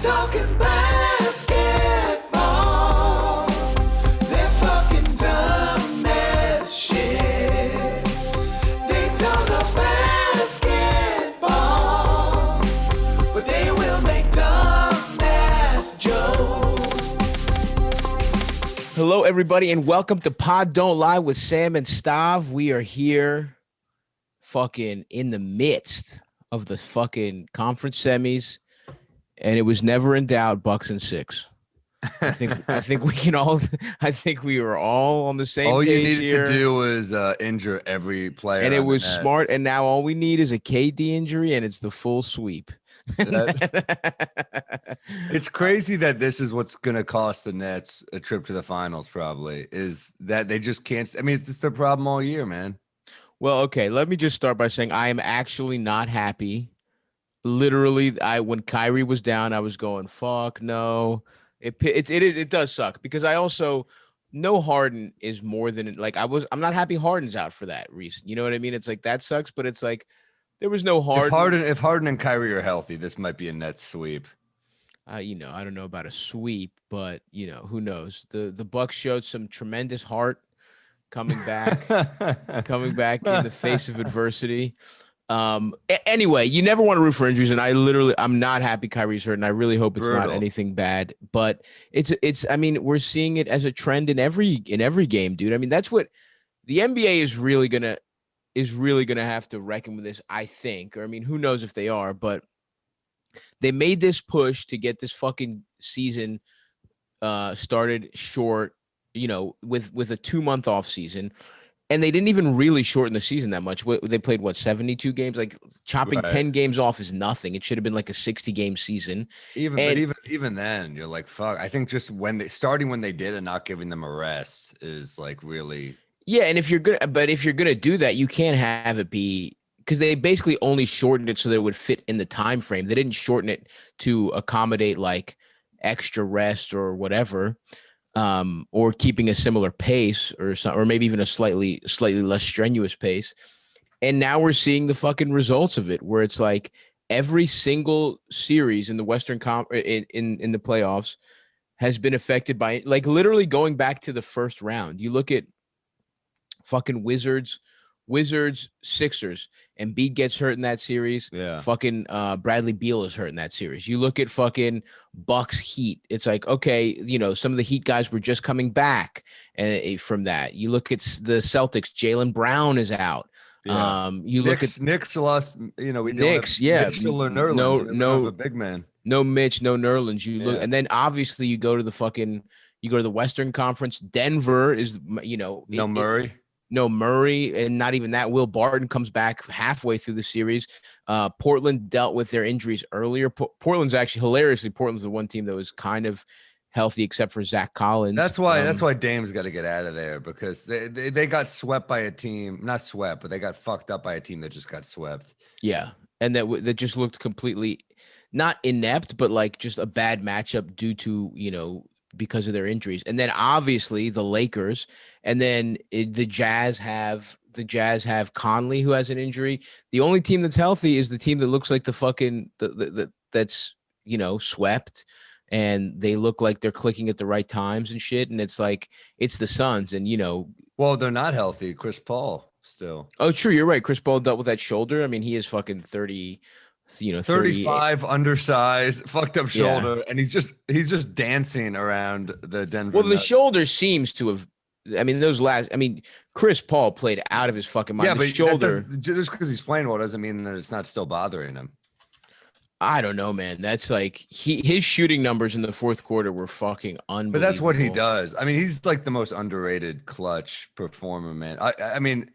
talking basketball. They're fucking dumb as shit. They don't know basketball, but they will make dumb ass jokes. Hello, everybody, and welcome to Pod Don't Lie with Sam and Stav. We are here fucking in the midst of the fucking conference semis, and it was never in doubt, Bucks and 6. I think we can all. I think we were all on the same all page you needed here. to do was injure every player, And it on the was Nets. smart. And now all we need is a KD injury, and it's the full sweep. It's crazy that this is what's going to cost the Nets a trip to the finals. Probably is that they just can't. I mean, it's their problem all year, man. Well, okay. Let me just start by saying I am actually not happy. Literally, when Kyrie was down, I was going, "Fuck no." It does suck because I also know Harden is more than like I'm not happy Harden's out for that reason. You know what I mean? It's like that sucks, but it's like there was no Harden. If Harden and Kyrie are healthy, this might be a Nets sweep. I don't know about a sweep, but who knows? The Bucks showed some tremendous heart coming back in the face of adversity. Anyway, you never want to root for injuries, and I'm not happy Kyrie's hurt, and I really hope it's not anything bad. But it's I mean, we're seeing it as a trend in every game, dude. I mean, that's what the NBA is really gonna have to reckon with this, I think. Or I mean, who knows if they are, but they made this push to get this fucking season started short, with a 2-month off season. And they didn't even really shorten the season that much. They played 72 games. Like chopping 10 games off is nothing. It should have been like a 60-game season. Even then, you're like, fuck. I think just when they did and not giving them a rest is like really. Yeah, and if you're gonna do that, you can't have it be because they basically only shortened it so that it would fit in the time frame. They didn't shorten it to accommodate like extra rest or whatever. Or keeping a similar pace or maybe even a slightly less strenuous pace. And now we're seeing the fucking results of it, where it's like every single series in the Western in the playoffs has been affected by like literally going back to the first round. You look at fucking Wizards, Sixers, Embiid gets hurt in that series. Yeah. Fucking Bradley Beal is hurt in that series. You look at fucking Bucks Heat. It's like, okay, some of the Heat guys were just coming back from that. You look at the Celtics. Jaylen Brown is out. Yeah. Knicks lost. We don't Knicks. have Mitchell or Nerlens. No, a big man. No Mitch, no Nerlens. Look, and then obviously you go to the Western Conference. Denver is no Murray. No Murray, and not even that. Will Barton comes back halfway through the series. Portland dealt with their injuries earlier. Portland's actually hilariously. Portland's the one team that was kind of healthy except for Zach Collins. That's why Dame's got to get out of there because they got swept by a team. Not swept, but they got fucked up by a team that just got swept. Yeah, and that just looked completely not inept, but like just a bad matchup due to because of their injuries. And then obviously the Lakers, and then the Jazz have Conley, who has an injury. The only team that's healthy is the team that looks like the fucking that's swept, and they look like they're clicking at the right times and shit. And it's like it's the Suns, and well, they're not healthy. Chris Paul still. Oh, true, you're right. Chris Paul dealt with that shoulder. I mean, he is fucking 30. 35, undersized, fucked up shoulder, and he's just dancing around the Denver. Well, the shoulder seems to have. I mean, Chris Paul played out of his fucking mind. Yeah, the but shoulder, just because he's playing well doesn't mean that it's not still bothering him. I don't know, man. That's like his shooting numbers in the fourth quarter were fucking unbelievable. But that's what he does. I mean, he's like the most underrated clutch performer, man. I mean.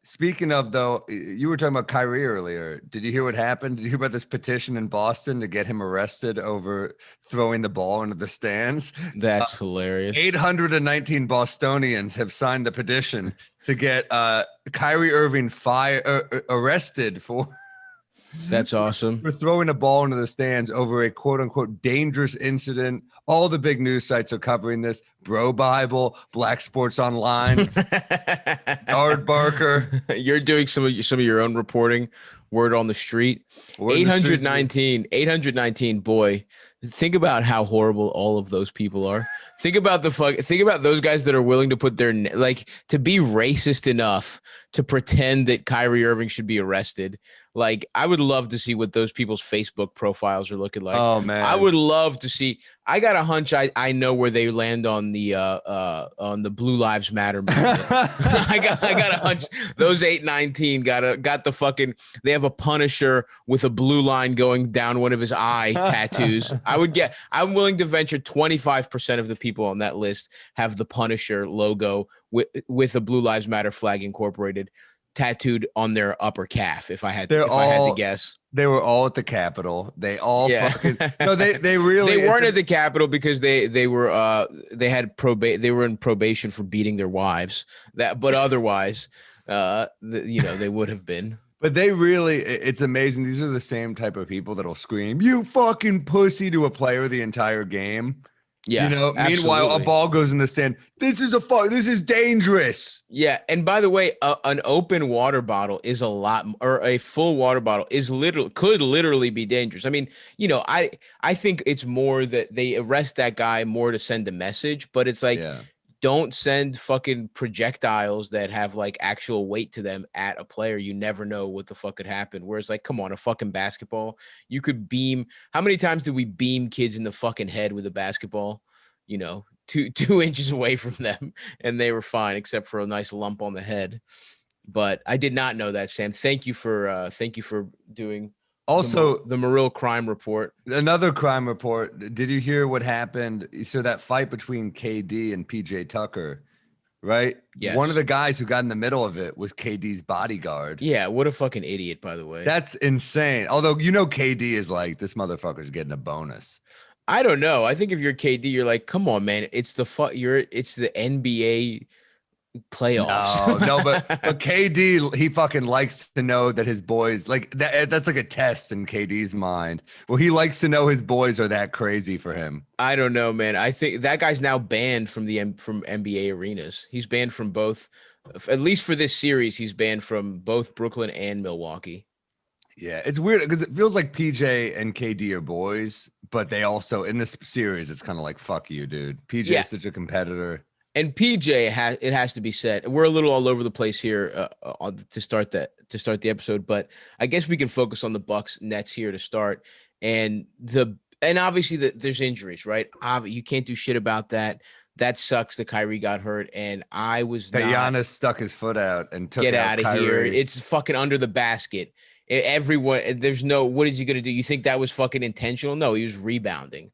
Speaking of, though, you were talking about Kyrie earlier. Did you hear what happened? Did you hear about this petition in Boston to get him arrested over throwing the ball into the stands? That's hilarious. 819 Bostonians have signed the petition to get Kyrie Irving arrested for That's awesome. For throwing a ball into the stands over a quote unquote dangerous incident. All the big news sites are covering this. Bro Bible, Black Sports Online, Yard Barker. You're doing some of your own reporting. Word on the street. Word in the streets, 819. Boy, think about how horrible all of those people are. Think about those guys that are willing to put their to be racist enough to pretend that Kyrie Irving should be arrested. Like, I would love to see what those people's Facebook profiles are looking like. Oh man, I would love to see. I got a hunch. I know where they land on the Blue Lives Matter movement. I got a hunch. Those 819 got the fucking. They have a Punisher with a blue line going down one of his eye tattoos. I'm willing to venture 25% of the people on that list have the Punisher logo with a Blue Lives Matter flag incorporated, tattooed on their upper calf. If I had to guess, they were all at the Capitol. They all fucking no. They really they weren't at the Capitol because they were in probation for beating their wives. But otherwise, they would have been. But it's amazing. These are the same type of people that'll scream, "You fucking pussy" to a player the entire game. Yeah. Meanwhile, a ball goes in the stand. This is dangerous. Yeah. And by the way, an open water bottle is or a full water bottle could literally be dangerous. I mean, I think it's more that they arrest that guy more to send a message, but it's like, don't send fucking projectiles that have like actual weight to them at a player. You never know what the fuck could happen. Whereas, like, come on, a fucking basketball, you could beam. How many times did we beam kids in the fucking head with a basketball? 2 inches away from them, and they were fine, except for a nice lump on the head. But I did not know that, Sam. Thank you for doing. Also, the Morrill crime report. Another crime report. Did you hear what happened? So that fight between KD and PJ Tucker, right? Yes. One of the guys who got in the middle of it was KD's bodyguard. Yeah, what a fucking idiot, by the way. That's insane. Although, KD is like, this motherfucker's getting a bonus. I don't know. I think if you're KD, you're like, come on, man. It's the NBA playoffs. No, but KD, he fucking likes to know that his boys, like, that's like a test in KD's mind. Well, he likes to know his boys are that crazy for him. I don't know, man. I think that guy's now banned from from NBA arenas. He's banned from both, at least for this series. He's banned from both Brooklyn and Milwaukee. Yeah, it's weird because it feels like PJ and KD are boys, but they also, in this series, it's kind of like, fuck you, dude. PJ is such a competitor. And PJ it has to be said, we're a little all over the place here to start the episode, but I guess we can focus on the Bucks Nets here to start. And obviously there's injuries, right? You can't do shit about that. That sucks that Kyrie got hurt, and Giannis stuck his foot out and took get out of Kyrie. here. It's fucking under the basket. Everyone, what is he going to do? You think that was fucking intentional? No, he was rebounding.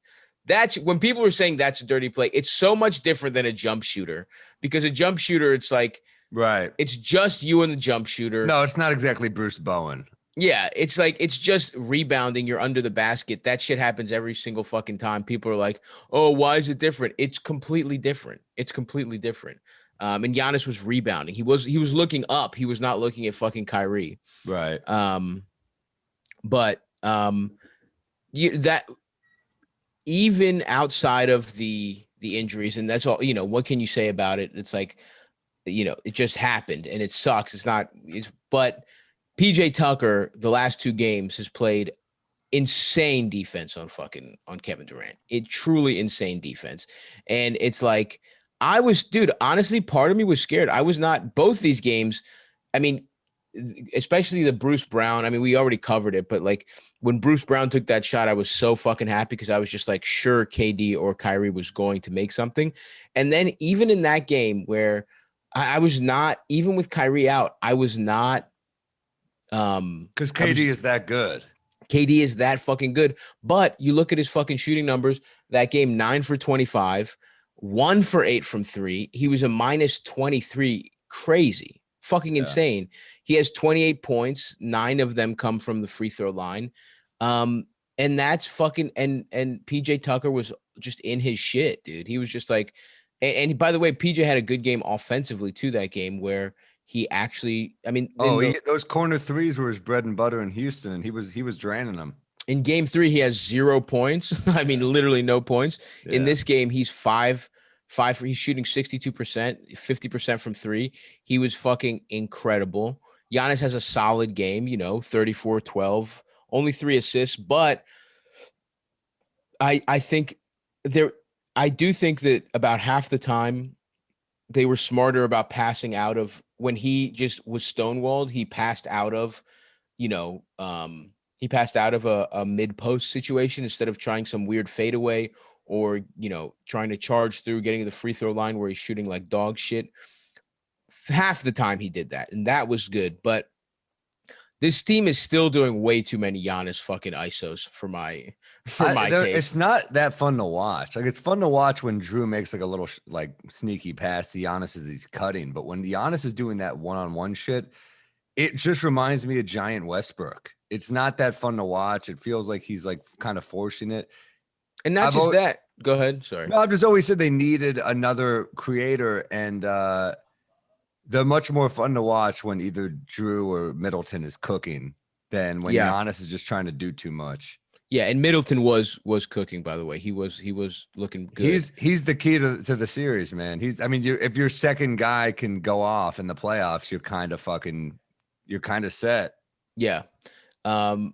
That's when people were saying that's a dirty play. It's so much different than a jump shooter, because a jump shooter, it's like, right, it's just you and the jump shooter. No, it's not exactly Bruce Bowen. Yeah, it's like, it's just rebounding. You're under the basket. That shit happens every single fucking time. People are like, oh, why is it different? It's completely different. And Giannis was rebounding. He was looking up. He was not looking at fucking Kyrie. Right. That even outside of the injuries, and that's all, what can you say about it? It's like, it just happened and it sucks. But PJ Tucker, the last 2 games, has played insane defense on Kevin Durant. It truly insane defense. And it's like, honestly, part of me was scared. I was not both these games. I mean, especially the Bruce Brown. I mean, we already covered it, but like when Bruce Brown took that shot, I was so fucking happy because I was just like, sure, KD or Kyrie was going to make something. And then even in that game where I was not, even with Kyrie out, I was not. Because KD is that good. KD is that fucking good. But you look at his fucking shooting numbers, that game, 9 for 25. 1 for 8 from 3. He was a minus 23. Crazy. Fucking insane. He has 28 points. 9 of them come from the free throw line. And that's fucking, and PJ Tucker was just in his shit, dude. He was just like, and by the way, PJ had a good game offensively too that game where he actually, I mean, Those corner threes were his bread and butter in Houston, and he was draining them. in game 3, he has 0 points. I mean, literally no points. In Yeah. this game, he's 5. He's shooting 62%, 50% from 3. He was fucking incredible. Giannis has a solid game, 34, 12, only 3 assists. But I do think that about half the time they were smarter about passing out of when he just was stonewalled. He passed out of, a mid post situation instead of trying some weird fadeaway or, trying to charge through, getting to the free throw line where he's shooting like dog shit. Half the time he did that, and that was good. But this team is still doing way too many Giannis fucking ISOs for my taste. It's not that fun to watch. Like, it's fun to watch when Drew makes like a little like sneaky pass to Giannis as he's cutting, but when Giannis is doing that one-on-one shit, it just reminds me of Giant Westbrook. It's not that fun to watch. It feels like he's like kind of forcing it. And not just that. Go ahead. Sorry. No, I've just always said they needed another creator, and they're much more fun to watch when either Drew or Middleton is cooking than when Giannis is just trying to do too much. Yeah, and Middleton was cooking, by the way. He was looking good. He's the key to the series, man. If your second guy can go off in the playoffs, you're kind of set. Yeah. The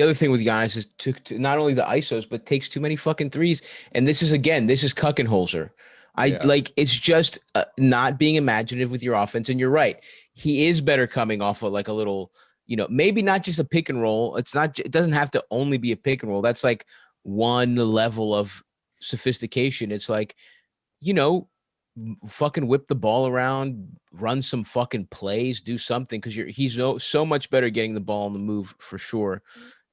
other thing with Giannis is to not only the ISOs, but takes too many fucking threes. And this is Cuckenholzer. It's just not being imaginative with your offense. And you're right. He is better coming off of like a little, maybe not just a pick and roll. It doesn't have to only be a pick and roll. That's like one level of sophistication. It's like, fucking whip the ball around, run some fucking plays, do something, because he's so much better getting the ball on the move for sure.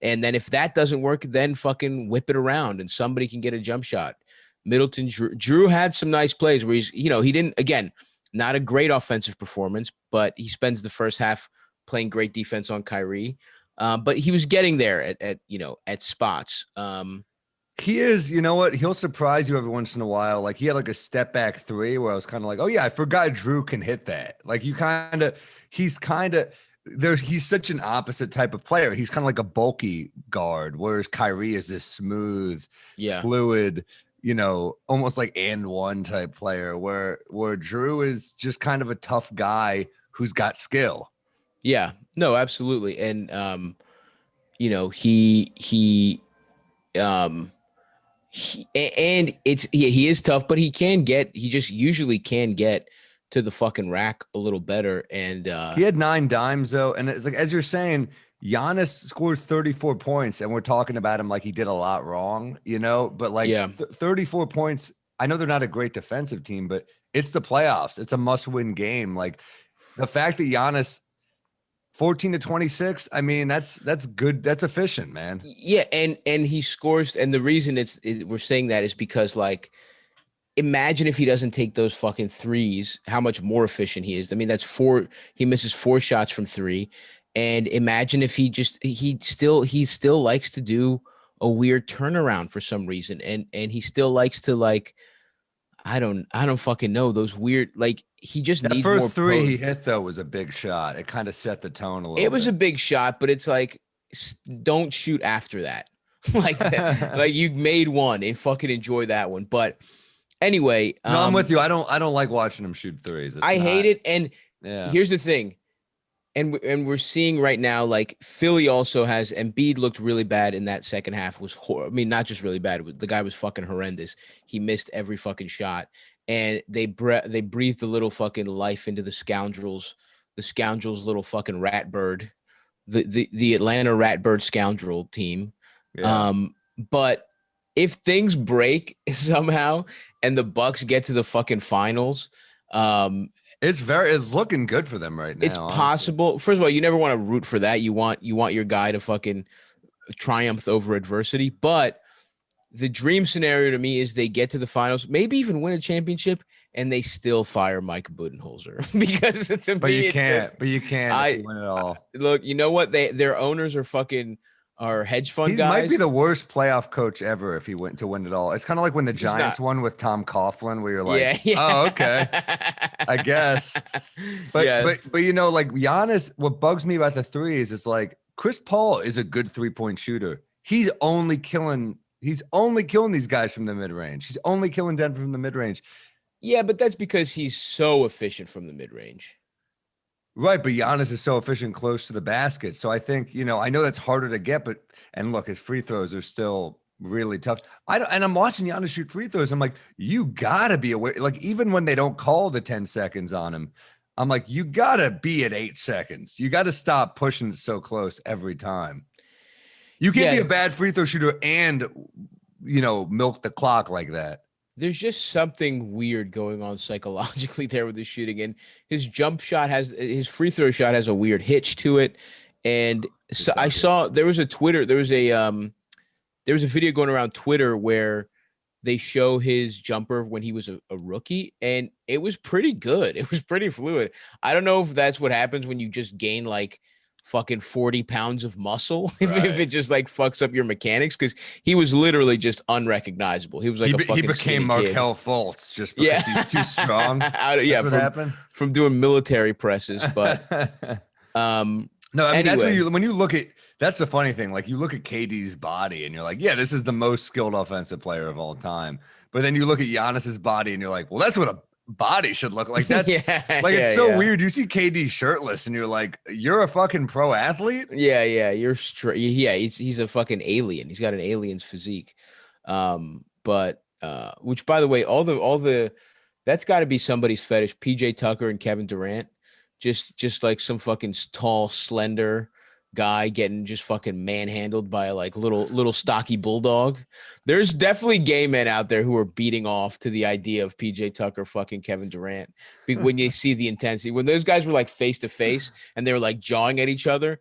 And then if that doesn't work, then fucking whip it around and somebody can get a jump shot. Middleton, Drew had some nice plays where he didn't, again, not a great offensive performance, but he spends the first half playing great defense on Kyrie. But he was getting there at spots. He is, you know what? He'll surprise you every once in a while. Like, he had like a step back 3 where I was kind of like, oh yeah, I forgot Drew can hit that. Like, he's such an opposite type of player. He's kind of like a bulky guard, whereas Kyrie is this smooth, fluid, almost like and one type player, where Drew is just kind of a tough guy who's got skill. Yeah, no, absolutely. And he is tough, but he just usually can get to the fucking rack a little better. And he had 9 dimes though. And it's like, as you're saying, Giannis scored 34 points and we're talking about him like he did a lot wrong, but like 34 points. I know they're not a great defensive team, but it's the playoffs. It's a must-win game. Like, the fact that Giannis 14 to 26. I mean, that's good. That's efficient, man. Yeah. And he scores. And the reason we're saying that is because, like, imagine if he doesn't take those fucking threes, how much more efficient he is. I mean, he misses 4 shots from 3. And imagine if he still likes to do a weird turnaround for some reason. And he still likes to, like, I don't fucking know, those weird, like, he just needs more. That first 3 he hit though was a big shot. It kind of set the tone a little bit. It was a big shot, but it's like, don't shoot after that. like you made one and fucking enjoy that one. But anyway, no, I'm with you. I don't like watching him shoot threes. I hate it. And here's the thing. And we're seeing right now, like, Philly also has, Embiid looked really bad in that second half. I mean, not just really bad. The guy was fucking horrendous. He missed every fucking shot. And they breathed a little fucking life into the scoundrels little fucking rat bird, the Atlanta Ratbird scoundrel team. Yeah. But if things break somehow and the Bucks get to the fucking finals, it's looking good for them right now. It's possible. First of all, you never want to root for that. You want your guy to fucking triumph over adversity. But the dream scenario to me is they get to the finals, maybe even win a championship, and they still fire Mike Budenholzer because you can't if you win it all. Look, you know what? Their owners are fucking our hedge fund He guys. might be the worst playoff coach ever if he went to win it all. It's kind of like when the Giants not. won with Tom Coughlin, where you're like, Yeah, yeah. oh, okay, I guess. But Yeah. but you know, like Giannis, what bugs me about the three is it's like Chris Paul is a good 3-point shooter. He's only killing these guys from the mid-range. He's only killing Denver from the mid-range. Yeah, but that's because he's so efficient from the mid-range. Right, but Giannis is so efficient close to the basket. So I think, you know, I know that's harder to get, but and look, his free throws are still really tough. And I'm watching Giannis shoot free throws. I'm like, you gotta be aware. Like, even when they don't call the 10 seconds on him, I'm like, you gotta be at 8 seconds. You gotta stop pushing it so close every time. You can't be a bad free throw shooter and, you know, milk the clock like that. There's just something weird going on psychologically there with his shooting, and his his free throw shot has a weird hitch to it. And so I saw there was a video going around Twitter where they show his jumper when he was a rookie, and it was pretty good. It was pretty fluid. I don't know if that's what happens when you just gain like fucking 40 pounds of muscle, if it just like fucks up your mechanics, because he was literally just unrecognizable. He was like he became Markelle Fultz just because he's too strong. What happened from doing military presses. But no, I mean, anyway. That's when you look at, that's the funny thing. Like, you look at KD's body and you're like, yeah, this is the most skilled offensive player of all time. But then you look at Giannis's body and you're like, well, that's what a body should look like. That's it's so weird. You see KD shirtless and you're like, you're a fucking pro athlete. You're straight. Yeah, he's a fucking alien. He's got an alien's physique. But which, by the way, all the that's got to be somebody's fetish. PJ Tucker and Kevin Durant, just like some fucking tall, slender guy getting just fucking manhandled by a like little stocky bulldog. There's definitely gay men out there who are beating off to the idea of PJ Tucker fucking Kevin Durant. When you see the intensity, when those guys were like face to face and they were like jawing at each other,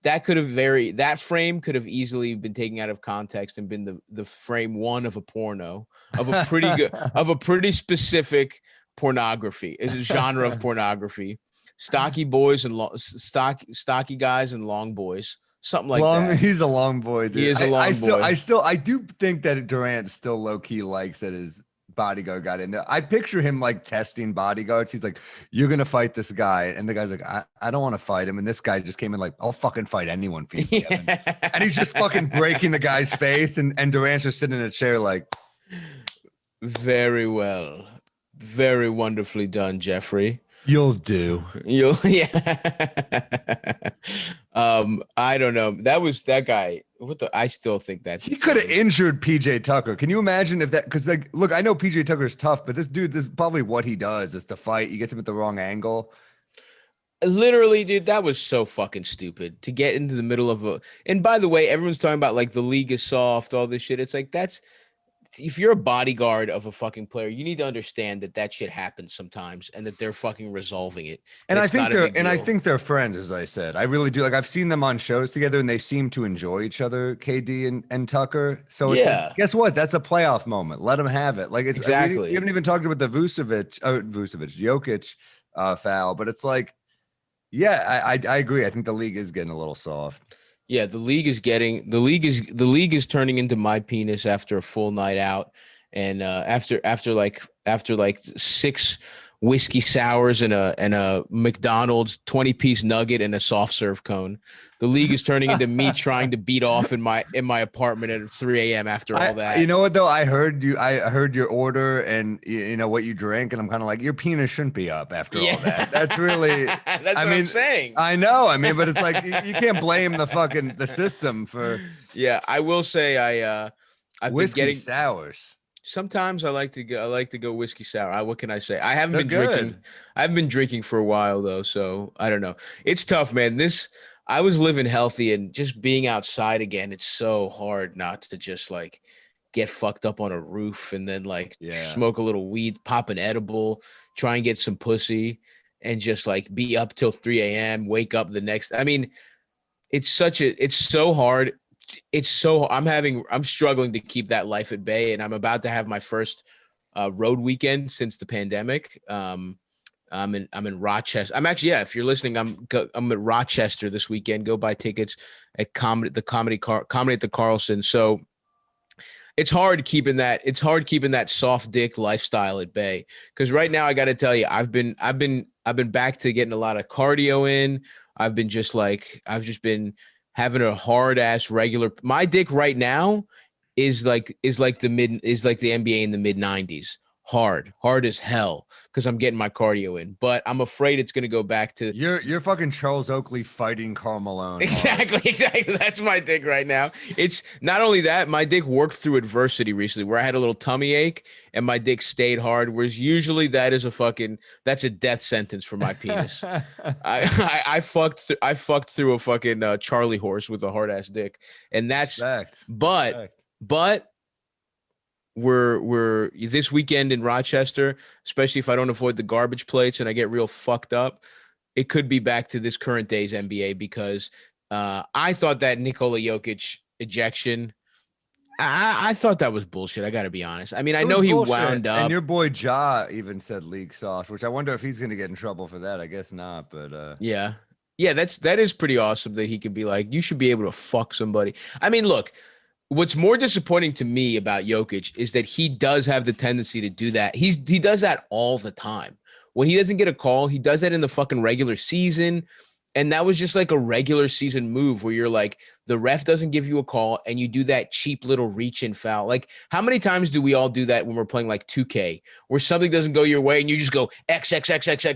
that frame could have easily been taken out of context and been the frame one of a porno, of a pretty good, of a pretty specific pornography. It's a genre of pornography. Stocky boys and stocky guys and long boys, something like that. He's a long boy, dude. He is a long boy. I do think that Durant still low key likes that his bodyguard got in there. I picture him like testing bodyguards. He's like, "You're gonna fight this guy," and the guy's like, "I don't want to fight him." And this guy just came in like, "I'll fucking fight anyone for you." And he's just fucking breaking the guy's face, and Durant's just sitting in a chair like, very well, very wonderfully done, Jeffrey. You'll do. Yeah. I don't know. That guy. I still think he could have injured PJ Tucker. Can you imagine if that? Because like, look, I know PJ Tucker's tough, but this is probably what he does is to fight. He gets him at the wrong angle. Literally, dude, that was so fucking stupid to get into the middle of a. And by the way, everyone's talking about like the league is soft, all this shit. It's like if you're a bodyguard of a fucking player, you need to understand that shit happens sometimes and that they're fucking resolving it. And I think they're friends, as I said. I really do. Like, I've seen them on shows together and they seem to enjoy each other, KD and Tucker. So it's like, guess what? That's a playoff moment. Let them have it. Like, it's exactly. We haven't even talked about the Jokic foul, but it's like, yeah, I agree. I think the league is getting a little soft. Yeah, the league is turning into my penis after a full night out, and after like 6 whiskey sours and a McDonald's 20-piece nugget and a soft serve cone. The league is turning into me trying to beat off in my apartment at 3 a.m. after all that. You know what though? I heard your order and you know what you drank, and I'm kind of like, your penis shouldn't be up after all that. That's really that's what I'm saying. I know. I mean, but it's like you can't blame the system for. Yeah, I will say I've whiskey been getting sours. Sometimes I like to go whiskey sour. What can I say? I haven't been drinking. I haven't been drinking for a while though, so I don't know. It's tough, man. I was living healthy and just being outside again. It's so hard not to just like get fucked up on a roof and then like smoke a little weed, pop an edible, try and get some pussy, and just like be up till 3 a.m. Wake up the next. I mean, it's so hard. I'm struggling to keep that life at bay, and I'm about to have my first road weekend since the pandemic. I'm in Rochester. I'm actually, yeah, if you're listening, I'm at Rochester this weekend. Go buy tickets at comedy at the Carlson. So it's hard keeping that soft dick lifestyle at bay. Because right now I got to tell you, I've been back to getting a lot of cardio in. I've just been having a hard ass regular. My dick right now is like the NBA in the mid 90s. Hard as hell because I'm getting my cardio in. But I'm afraid it's going to go back to You're fucking Charles Oakley fighting Karl Malone. Exactly. That's my dick right now. It's not only that, my dick worked through adversity recently where I had a little tummy ache and my dick stayed hard, whereas usually that's a death sentence for my penis. I fucked through a fucking Charlie horse with a hard ass dick. And that's Fact. but we're this weekend in Rochester, especially if I don't avoid the garbage plates and I get real fucked up, it could be back to this current day's NBA because I thought that Nikola Jokic ejection, I thought that was bullshit. I got to be honest. I mean, I know he wound up. And your boy Ja even said league soft, which I wonder if he's going to get in trouble for that. I guess not, but yeah, that is pretty awesome that he can be like, you should be able to fuck somebody. I mean, look. What's more disappointing to me about Jokic is that he does have the tendency to do that. He does that all the time. When he doesn't get a call, he does that in the fucking regular season. And that was just like a regular season move where you're like, the ref doesn't give you a call and you do that cheap little reach and foul. Like, how many times do we all do that when we're playing like 2K where something doesn't go your way and you just go X,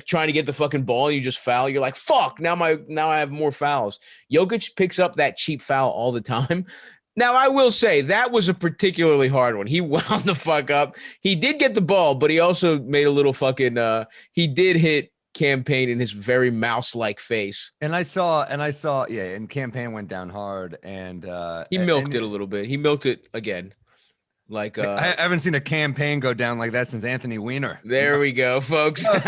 trying to get the fucking ball and you just foul. You're like, fuck, now I have more fouls. Jokic picks up that cheap foul all the time. Now, I will say that was a particularly hard one. He wound the fuck up. He did get the ball, but he also made a little fucking he did hit Campaign in his very mouse-like face. and I saw, yeah, and Campaign went down hard and He milked it a little bit. He milked it again. Like I haven't seen a Campaign go down like that since Anthony Weiner. There we go, folks. But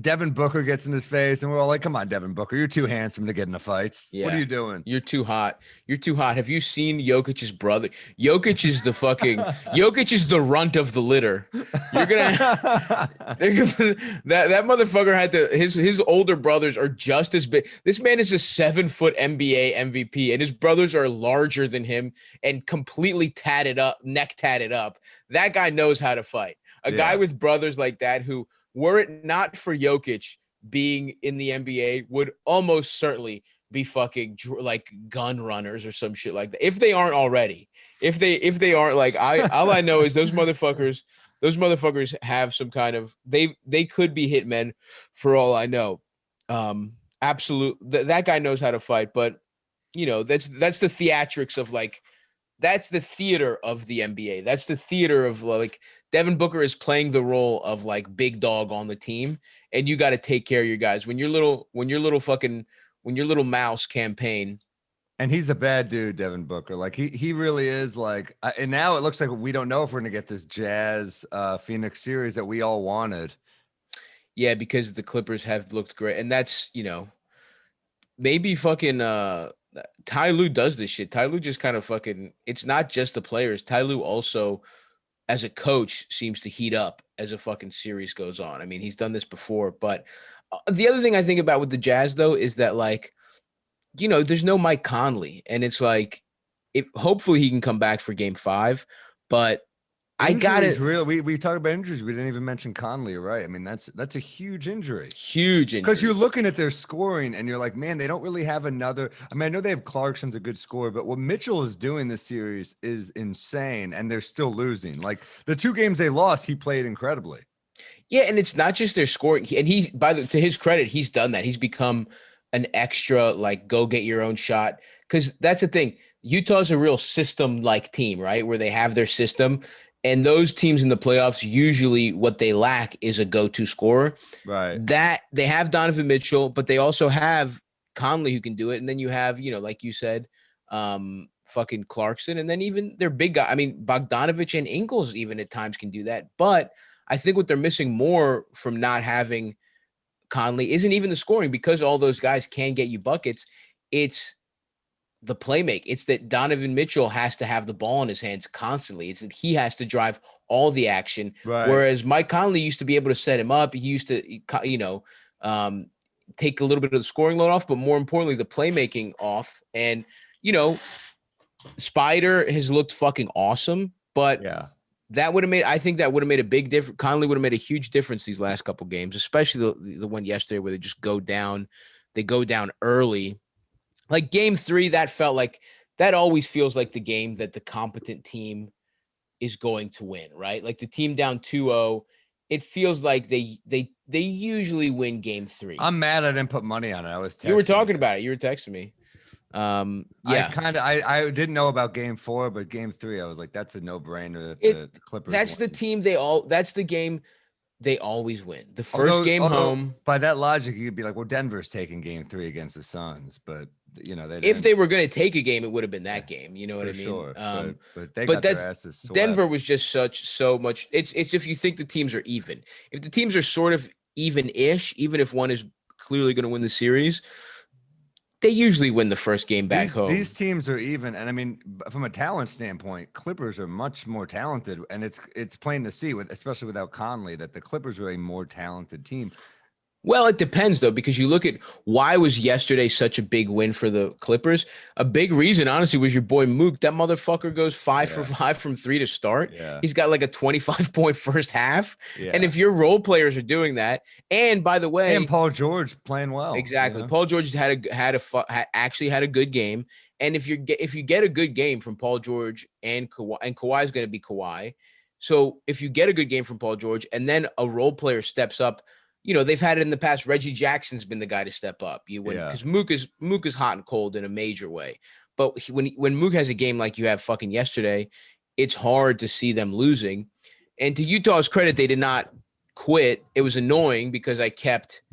Devin Booker gets in his face, and we're all like, "Come on, Devin Booker, you're too handsome to get into fights. What Yeah. are you doing?" You're too hot. Have you seen Jokic's brother? Jokic is Jokic is the runt of the litter. That motherfucker had his older brothers are just as big. This man is a 7-foot NBA MVP, and his brothers are larger than him and completely neck tatted up. That guy knows how to fight. A guy with brothers like that who, were it not for Jokic being in the NBA, would almost certainly be fucking like gun runners or some shit like that. If they aren't already, if they aren't, like, all I know is those motherfuckers have some kind of, they could be hitmen for all I know. That guy knows how to fight, but that's the theatrics of, like, that's the theater of the NBA. That's the theater of, like, Devin Booker is playing the role of, like, big dog on the team, and you got to take care of your guys. When your little mouse Campaign. And he's a bad dude, Devin Booker. Like he really is. Like, and now it looks like we don't know if we're gonna get this Jazz Phoenix series that we all wanted. Yeah, because the Clippers have looked great, and that's maybe fucking Ty Lue does this shit. Ty Lue just kind of fucking, it's not just the players. Ty Lue also, as a coach, seems to heat up as a fucking series goes on. I mean, he's done this before, but the other thing I think about with the Jazz, though, is that, like, there's no Mike Conley, and it's like, hopefully he can come back for Game 5, but I got it. Real. We talked about injuries. We didn't even mention Conley, right? I mean, that's a huge injury. Huge injury. Because you're looking at their scoring and you're like, man, they don't really have another. I mean, I know they have Clarkson's a good scorer, but what Mitchell is doing this series is insane, and they're still losing. Like, the 2 games they lost, he played incredibly. Yeah, and it's not just their scoring. And to his credit, he's done that. He's become an extra, like, go get your own shot. Because that's the thing. Utah's a real system-like team, right? Where they have their system. And those teams in the playoffs, usually what they lack is a go-to scorer. Right. That they have Donovan Mitchell, but they also have Conley who can do it. And then you have, like you said, fucking Clarkson. And then even their big guy. I mean, Bogdanovich and Ingles even at times can do that. But I think what they're missing more from not having Conley isn't even the scoring, because all those guys can get you buckets. It's the playmake. It's that Donovan Mitchell has to have the ball in his hands constantly. It's that he has to drive all the action. Right. Whereas Mike Conley used to be able to set him up. He used to, take a little bit of the scoring load off, but more importantly, the playmaking off. And, Spider has looked fucking awesome, but that would have made, I think that would have made a big difference. Conley would have made a huge difference these last couple games, especially the one yesterday where they just go down. They go down early. Like game 3, that felt like, that always feels like the game that the competent team is going to win, right? Like the team down 2-0, it feels like they usually win game 3. I'm mad I didn't put money on it. I was texting You were talking about it. You were texting me. I didn't know about game 4, but game 3, I was like, that's a no-brainer. The Clippers. That's the team that's the game they always win. The first game home. By that logic, you'd be like, well, Denver's taking game 3 against the Suns, but if they were going to take a game, it would have been that game. You know what I mean? Sure. But they got their asses swept. Denver was just so much. It's if you think the teams are even. If the teams are sort of even-ish, even if one is clearly going to win the series, they usually win the first game back home. These teams are even, and I mean, from a talent standpoint, Clippers are much more talented, and it's plain to see, especially without Conley, that the Clippers are a more talented team. Well, it depends, though, because you look at why was yesterday such a big win for the Clippers. A big reason, honestly, was your boy Mook. That motherfucker goes 5 for 5 from 3 to start. Yeah. He's got like a 25-point first half. Yeah. And if your role players are doing that, and by the way, and Paul George playing well. Exactly. Paul George actually had a good game. And if you get a good game from Paul George and Kawhi is going to be Kawhi. So if you get a good game from Paul George and then a role player steps up, they've had it in the past. Reggie Jackson's been the guy to step up. Because Mook is hot and cold in a major way. But when Mook has a game like you have fucking yesterday, it's hard to see them losing. And to Utah's credit, they did not quit. It was annoying because I kept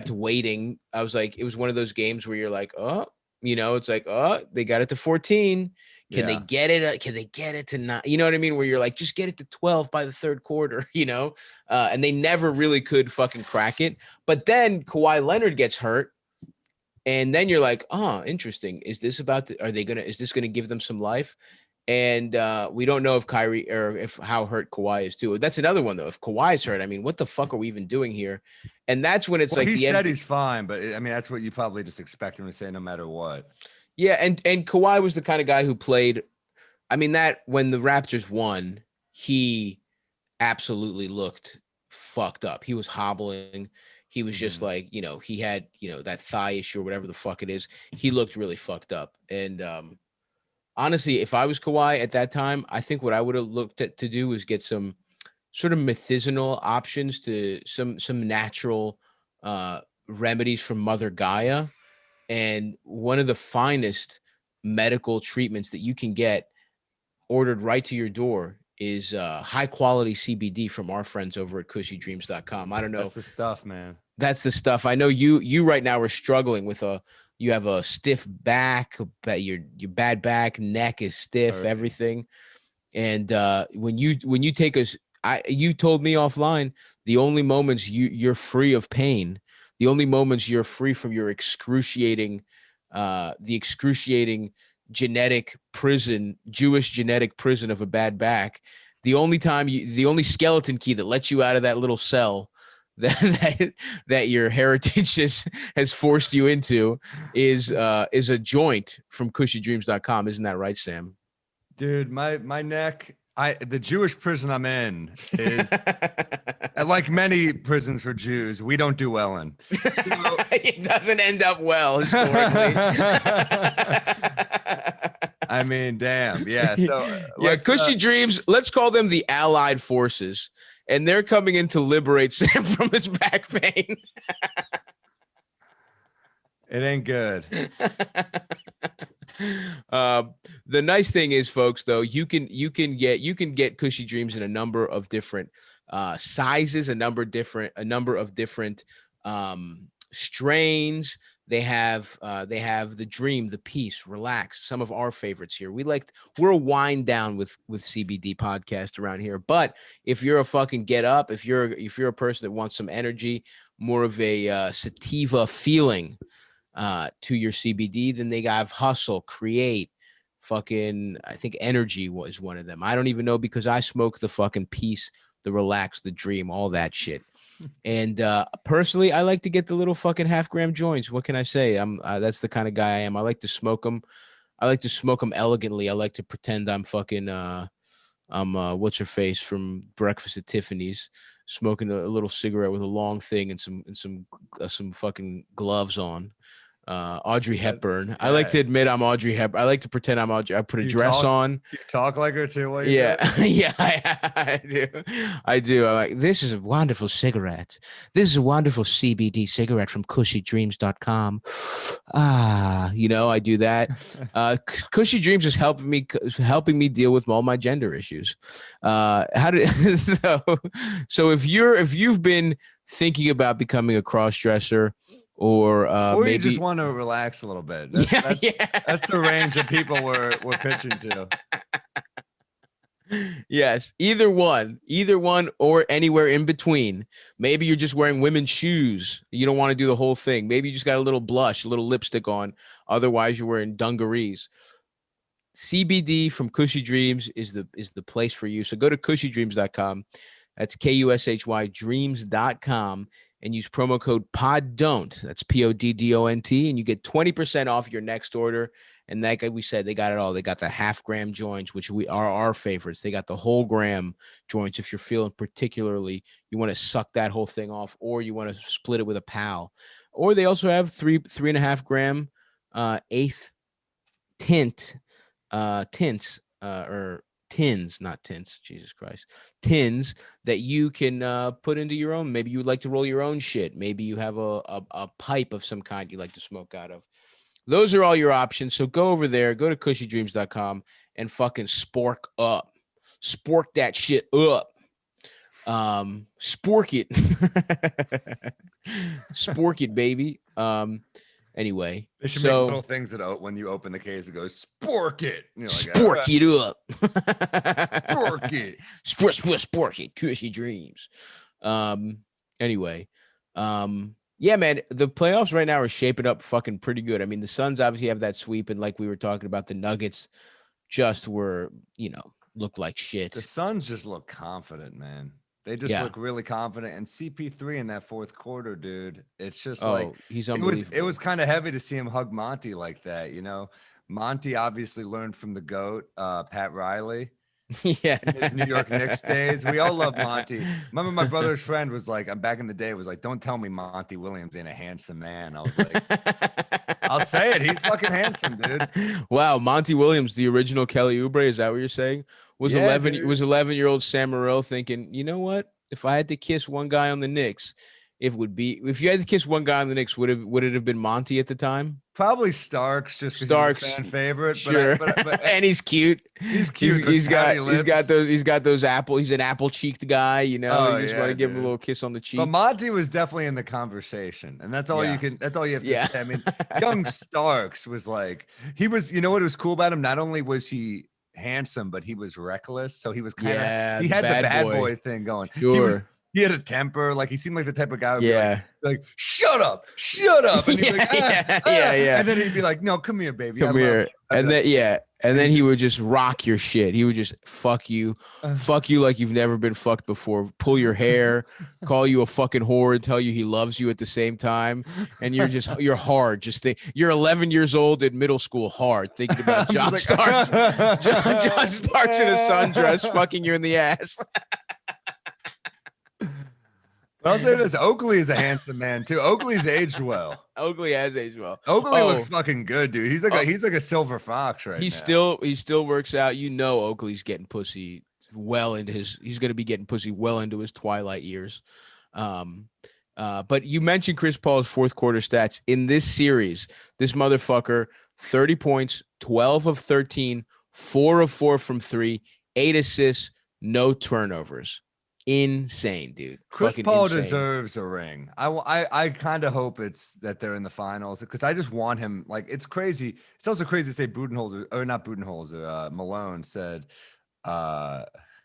waiting. I was like, it was one of those games where you're like, it's like, they got it to 14. Can they get it? Can they get it to 9? You know what I mean? Where you're like, just get it to 12 by the third quarter, and they never really could fucking crack it. But then Kawhi Leonard gets hurt. And then you're like, interesting. Is this is this going to give them some life? And we don't know if Kyrie or how hurt Kawhi is too. That's another one though. If Kawhi's hurt, I mean, what the fuck are we even doing here? And that's when it's he said he's fine, but I mean, that's what you probably just expect him to say no matter what. Yeah, and Kawhi was the kind of guy who played. I mean, that when the Raptors won, he absolutely looked fucked up. He was hobbling. He was just like, he had, that thigh issue or whatever the fuck it is. He looked really fucked up. And honestly, if I was Kawhi at that time, I think what I would have looked at to do was get some sort of medicinal options to some natural remedies from Mother Gaia. And one of the finest medical treatments that you can get ordered right to your door is high quality CBD from our friends over at cushydreams.com. I don't know. That's the stuff, man. That's the stuff. I know you right now are struggling with you have a stiff back, your bad back, neck is stiff, everything. And when you take you told me offline, the only moments you're free of pain, the only moments you're free from your excruciating genetic prison, Jewish genetic prison of a bad back. The only skeleton key that lets you out of that little cell that your heritage has forced you into is a joint from cushydreams.com. Isn't that right, Sam? Dude, my neck, the Jewish prison I'm in is like many prisons for Jews, we don't do well in. It doesn't end up well historically. I mean, damn. Yeah. So Cushy Dreams, let's call them the Allied Forces. And they're coming in to liberate Sam from his back pain. It ain't good. The nice thing is, folks, though, you can get Cushy Dreams in a number of different sizes, a number of different strains. They have the Dream, the Peace, Relax, some of our favorites here. We're a wind down with CBD podcast around here. But if you're a fucking get up, if you're a person that wants some energy, more of a sativa feeling, to your CBD. Then they have hustle, create, fucking, I think energy was one of them. I don't even know because I smoke the fucking peace, the relax, the dream, all that shit. And personally, I like to get the little fucking half-gram joints. What can I say? That's the kind of guy I am. I like to smoke them. I like to smoke them elegantly. I like to pretend I'm fucking I'm what's her face from Breakfast at Tiffany's, smoking a little cigarette with a long thing and some fucking gloves on. Audrey Hepburn. I like to admit I'm Audrey Hepburn. I like to pretend I'm Audrey. I put a dress on. You talk like her too. While you Yeah, I do. I do. I'm like, this is a wonderful cigarette. This is a wonderful CBD cigarette from CushyDreams.com. I do that. Cushy Dreams is helping me deal with all my gender issues. So if you've been thinking about becoming a cross-dresser, or maybe you just want to relax a little bit. That's the range of people we're pitching to. Yes, either one, or anywhere in between. Maybe you're just wearing women's shoes. You don't want to do the whole thing. Maybe you just got a little blush, a little lipstick on. Otherwise, you're wearing dungarees. CBD from Cushy Dreams is the place for you. So go to cushydreams.com. That's KUSHY dreams.com. And use promo code PODDON'T. That's PODDONT. And you get 20% off your next order. And like we said, they got it all. They got the half-gram joints, which are our favorites. They got the whole gram joints if you're feeling particularly, you want to suck that whole thing off, or you want to split it with a pal. Or they also have 3.5 gram eighth tints, or tins, not tints, Jesus Christ, tins that you can put into your own. Maybe you would like to roll your own shit. Maybe you have a pipe of some kind you like to smoke out of. Those are all your options. So go over there, go to cushydreams.com and fucking spork up. Spork that shit up. Spork it. Spork it, baby. Anyway, they should make little things that when you open the case, it goes spork it. Like, spork it up. Spork it. Spork it. Cushy Dreams. Anyway, yeah, man, the playoffs right now are shaping up fucking pretty good. I mean, the Suns obviously have that sweep, and like we were talking about, the Nuggets just were, looked like shit. The Suns just look confident, man. They just look really confident. And CP3 in that fourth quarter, dude, it's just he's unbelievable. It was kind of heavy to see him hug Monty like that, Monty obviously learned from the GOAT, Pat Riley. Yeah. In his New York Knicks days. We all love Monty. Remember my brother's friend was like, I'm back in the day, was like, don't tell me Monty Williams ain't a handsome man. I was like, I'll say it. He's fucking handsome, dude. Wow. Monty Williams, the original Kelly Oubre, is that what you're saying? Was 11-year-old Sam Morril thinking, you know what? If I had to kiss one guy on the Knicks, if you had to kiss one guy on the Knicks, would it have been Monty at the time? Probably Starks, just because he's a fan favorite. Sure. But and he's cute. He's cute. He's got those apple. He's an apple cheeked guy. You just want to give him a little kiss on the cheek. But Monty was definitely in the conversation, and that's all you can. That's all you have to say. I mean, young Starks was like he was. You know what was cool about him? Not only was he handsome, but he was reckless. So he was kind of he had the bad boy thing going. Sure. He had a temper. Like he seemed like the type of guy who would be like, shut up. And he's like, And then he'd be like, no, come here, baby. Come here. And then he would just rock your shit. He would just fuck you like you've never been fucked before. Pull your hair, call you a fucking whore, and tell you he loves you at the same time. And you're hard. Just think you're 11 years old in middle school, hard thinking about John Starks. John Starks in a sundress, fucking you in the ass. I'll say this: Oakley is a handsome man too. Oakley's aged well. Oakley has aged well. Oakley looks fucking good, dude. He's like a silver fox right now. He still works out. Oakley's getting pussy well into he's going to be getting pussy well into his twilight years. But you mentioned Chris Paul's fourth quarter stats in this series. This motherfucker, 30 points, 12 of 13, 4 of 4 from 3, 8 assists, no turnovers. Insane, dude. Chris Paul deserves a ring. I kind of hope it's that they're in the finals because I just want him. Like, it's crazy. It's also crazy to say Budenholzer, or not Budenholzer. Malone said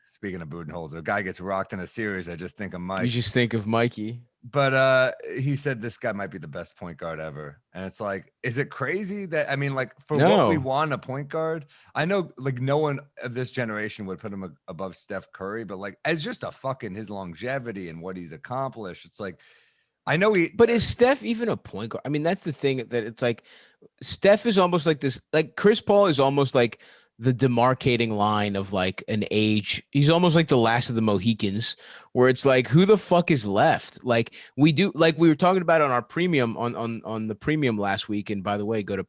Speaking of Budenholzer, a guy gets rocked in a series. I just think of Mike. You just think of Mikey. But he said this guy might be the best point guard ever. And it's like, is it crazy that, I mean, like for what we No. want a point guard, I know like no one of this generation would put him above Steph Curry, but like as just a fucking his longevity and what he's accomplished, it's like, I know But is Steph even a point guard? I mean, that's the thing that it's like Steph is almost like this, like Chris Paul is almost like the demarcating line of like an age. He's almost like the last of the Mohicans, where it's like, who the fuck is left? Like we were talking about on our premium on the premium last week. And by the way, go to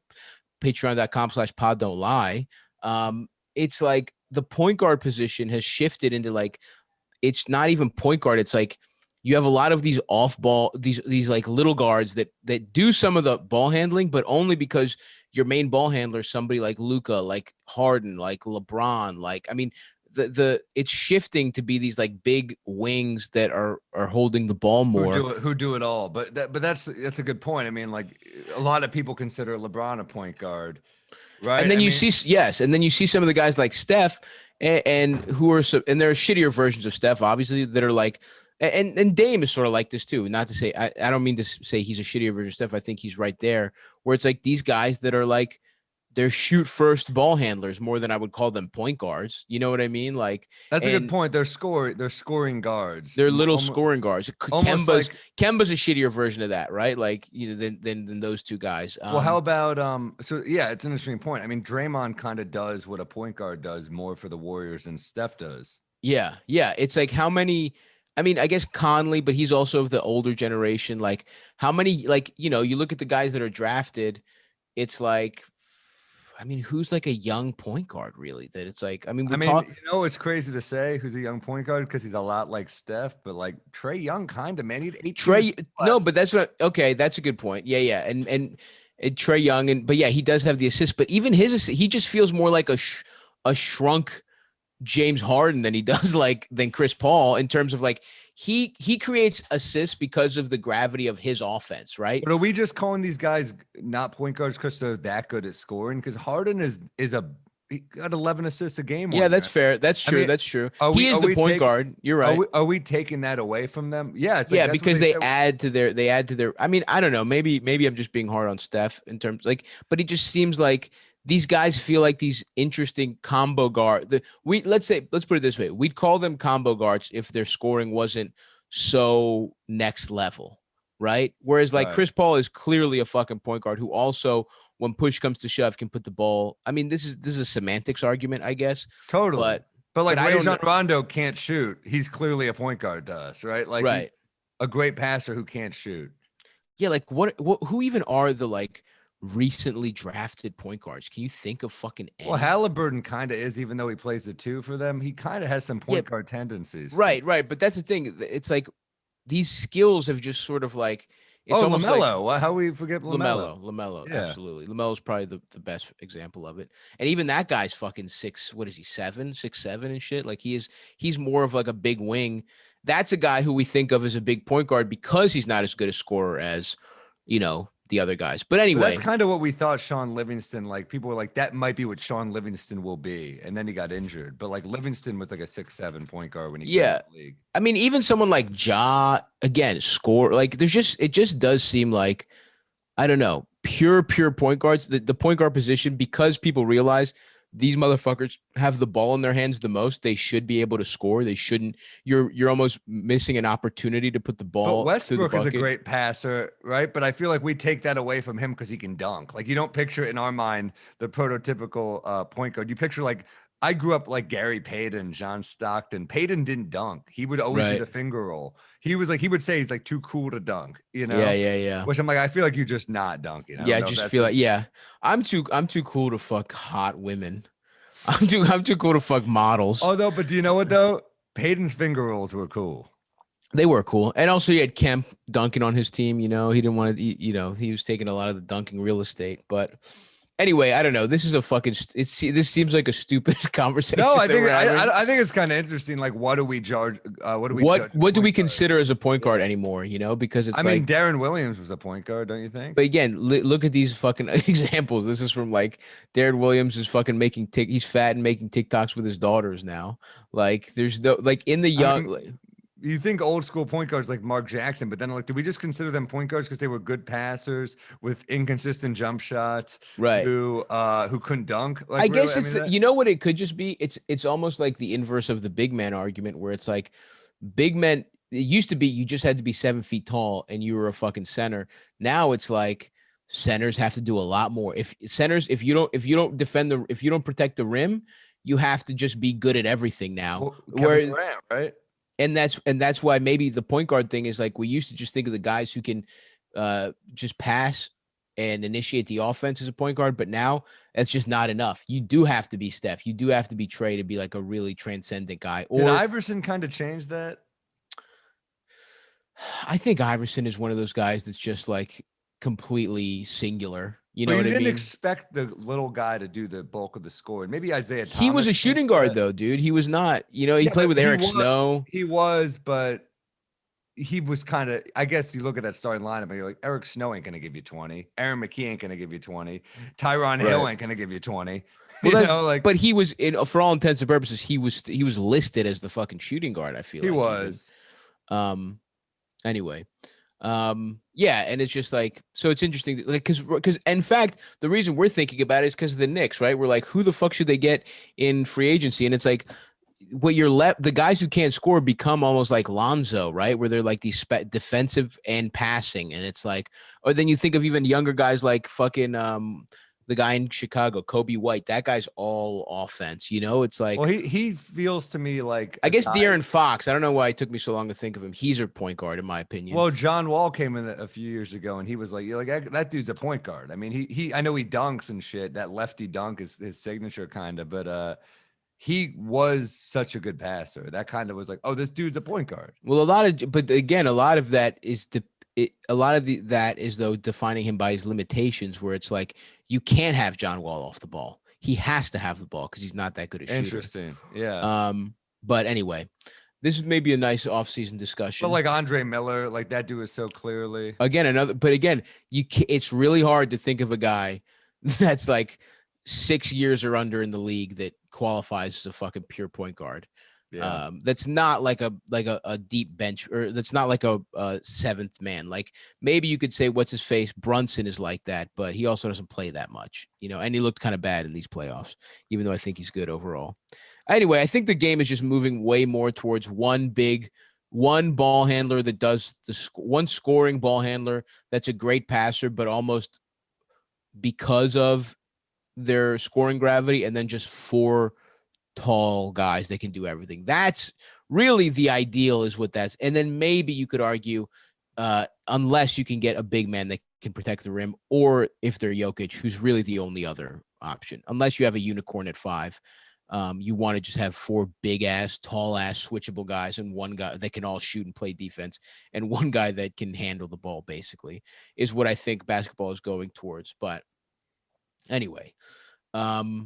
patreon.com/pod don't lie. It's like the point guard position has shifted into like, it's not even point guard. It's like, you have a lot of these off ball, these like little guards that do some of the ball handling, but only because your main ball handler is somebody like Luka, like Harden, like LeBron. Like, I mean, it's shifting to be these like big wings that are holding the ball more. Who do it all. But that's a good point. I mean, like a lot of people consider LeBron a point guard, right? And then you see some of the guys like Steph and who are and there are shittier versions of Steph, obviously, that are like. And Dame is sort of like this too. Not to say I don't mean to say he's a shittier version of Steph. I think he's right there where it's like these guys that are like they're shoot first ball handlers more than I would call them point guards. You know what I mean? Like that's a good point. They're scoring guards. They're little scoring guards. Kemba's a shittier version of that, right? Like than those two guys. Well, how about so yeah, it's an interesting point. I mean, Draymond kind of does what a point guard does more for the Warriors than Steph does. Yeah. It's like how many. I mean, I guess Conley, but he's also of the older generation. Like how many, like, you look at the guys that are drafted, it's like, I mean, who's like a young point guard really that it's like, I mean, it's crazy to say who's a young point guard because he's a lot like Steph, but like Trae Young kind of, man, he'd 18 no, but that's that's a good point. Yeah. And Trae Young, but yeah, he does have the assist, but even his assist, he just feels more like a shrunk James Harden than he does than Chris Paul in terms of like he creates assists because of the gravity of his offense, right? But are we just calling these guys not point guards because they're that good at scoring? Because Harden he got 11 assists a game. Yeah, that's fair. That's true. That's true. He is the point guard. You're right. Are we taking that away from them? Yeah. It's like, because they add to their. I mean, I don't know. Maybe I'm just being hard on Steph in terms but he just seems like. These guys feel like these interesting combo guard. Let's put it this way. We'd call them combo guards if their scoring wasn't so next level, right? Whereas like Chris Paul is clearly a fucking point guard who also, when push comes to shove, can put the ball. I mean, this is a semantics argument, I guess. Totally. But like Rajon Rondo can't shoot. He's clearly a point guard to us, right? Like he's a great passer who can't shoot. Yeah, like what who even are the like recently drafted point guards? Can you think of fucking any? Well, Halliburton kind of is, even though he plays the two for them. He kind of has some point guard tendencies. Right. But that's the thing. It's like these skills have just sort of like. It's LaMelo. Like, how we forget LaMelo. Yeah. Absolutely. LaMelo's probably the best example of it. And even that guy's fucking 6'7" and shit. Like he's more of like a big wing. That's a guy who we think of as a big point guard because he's not as good a scorer as, the other guys. But anyway, that's kind of what we thought Sean Livingston, like people were like, that might be what Sean Livingston will be. And then he got injured. But like Livingston was like a 6'7" point guard when he came to the league. I mean, even someone like Ja, again, score, like it just does seem like, I don't know, pure point guards, the point guard position, because people realize these motherfuckers have the ball in their hands the most. They should be able to score. They shouldn't. You're almost missing an opportunity to put the ball. But Westbrook is a great passer, right? But I feel like we take that away from him because he can dunk. Like you don't picture in our mind the prototypical point guard. You picture like I grew up like Gary Payton, John Stockton. Payton didn't dunk. He would always do the finger roll. He would say he's like too cool to dunk, Yeah. Which I'm like, I feel like you're just not dunking. I just feel like, I'm too cool to fuck hot women. I'm too cool to fuck models. Although, but do you know what though? Payton's finger rolls were cool. They were cool. And also he had Kemp dunking on his team, he didn't want to, he was taking a lot of the dunking real estate, but Anyway, I don't know. This is a fucking. This seems like a stupid conversation. No, I that think we're having. I think it's kind of interesting. Like, what do we judge? What do we judge? What do we point guard? consider as a point guard anymore? You know, because it's I like. mean, Darren Williams was a point guard, don't you think? But again, look at these fucking examples. This is from like Darren Williams is fucking making he's fat and making TikToks with his daughters now. Like there's no like in the young. You think old school point guards like Mark Jackson, but then like, do we just consider them point guards because they were good passers with inconsistent jump shots, right? Who couldn't dunk? Like, I guess really? it's you know what it could just be. It's almost like the inverse of the big man argument, where it's like big men. It used to be you just had to be 7 feet tall and you were a fucking center. Now it's like centers have to do a lot more. If you don't protect the rim, you have to just be good at everything now. Well, Kevin Durant, right? And that's why maybe the point guard thing is like we used to just think of the guys who can just pass and initiate the offense as a point guard, but now that's just not enough. You do have to be Steph. You do have to be Trey to be like a really transcendent guy. Or did Iverson kind of change that? I think Iverson is one of those guys that's just like completely singular. You know but what I you mean? didn't expect the little guy to do the bulk of the scoring. Maybe Isaiah Thomas. He was a shooting guard though, dude. He was not. You know, he played with Eric Snow. He was, but he was kind of. I guess you look at that starting lineup and you're like, Eric Snow ain't gonna give you 20. Aaron McKee ain't gonna give you 20. Tyronn Hill ain't gonna give you 20. Well, but he was for all intents and purposes, he was listed as the fucking shooting guard. I feel he like was. Anyway, yeah, and it's just like so. It's interesting, like because in fact, the reason we're thinking about it is because of the Knicks, right? We're like, who the fuck should they get in free agency? And it's like, what you're left, the guys who can't score become almost like Lonzo, right? Where they're like these defensive and passing, and it's like, or then you think of even younger guys like fucking the guy in Chicago, Kobe White. That guy's all offense. You know, it's like. Well, he feels to me like. I guess De'Aaron Fox. I don't know why it took me so long to think of him. He's a point guard, in my opinion. Well, John Wall came in a few years ago, and he was like, "You're like that dude's a point guard." I mean, he. I know he dunks and shit. That lefty dunk is his signature, kind of. But he was such a good passer. That kind of was like, "Oh, this dude's a point guard." Well, but again, a lot of that is that is though defining him by his limitations, where it's like you can't have John Wall off the ball. He has to have the ball because he's not that good a shooter. Interesting, yeah. But anyway, this is maybe a nice offseason discussion. But like Andre Miller, like that dude is so clearly again, it's really hard to think of a guy that's like 6 years or under in the league that qualifies as a fucking pure point guard. Yeah. That's not like a deep bench, or that's not like a seventh man. Like maybe you could say what's his face Brunson is like that, but he also doesn't play that much, you know, and he looked kind of bad in these playoffs, even though I think he's good overall. Anyway, I think the game is just moving way more towards one ball handler that does one scoring ball handler that's a great passer, but almost because of their scoring gravity, and then just four tall guys that can do everything. That's really the ideal, is what that's. And then maybe you could argue, unless you can get a big man that can protect the rim, or if they're Jokic, who's really the only other option, unless you have a unicorn at 5. You want to just have 4 big ass, tall ass, switchable guys, and one guy that can all shoot and play defense, and one guy that can handle the ball, basically, is what I think basketball is going towards. But anyway, let's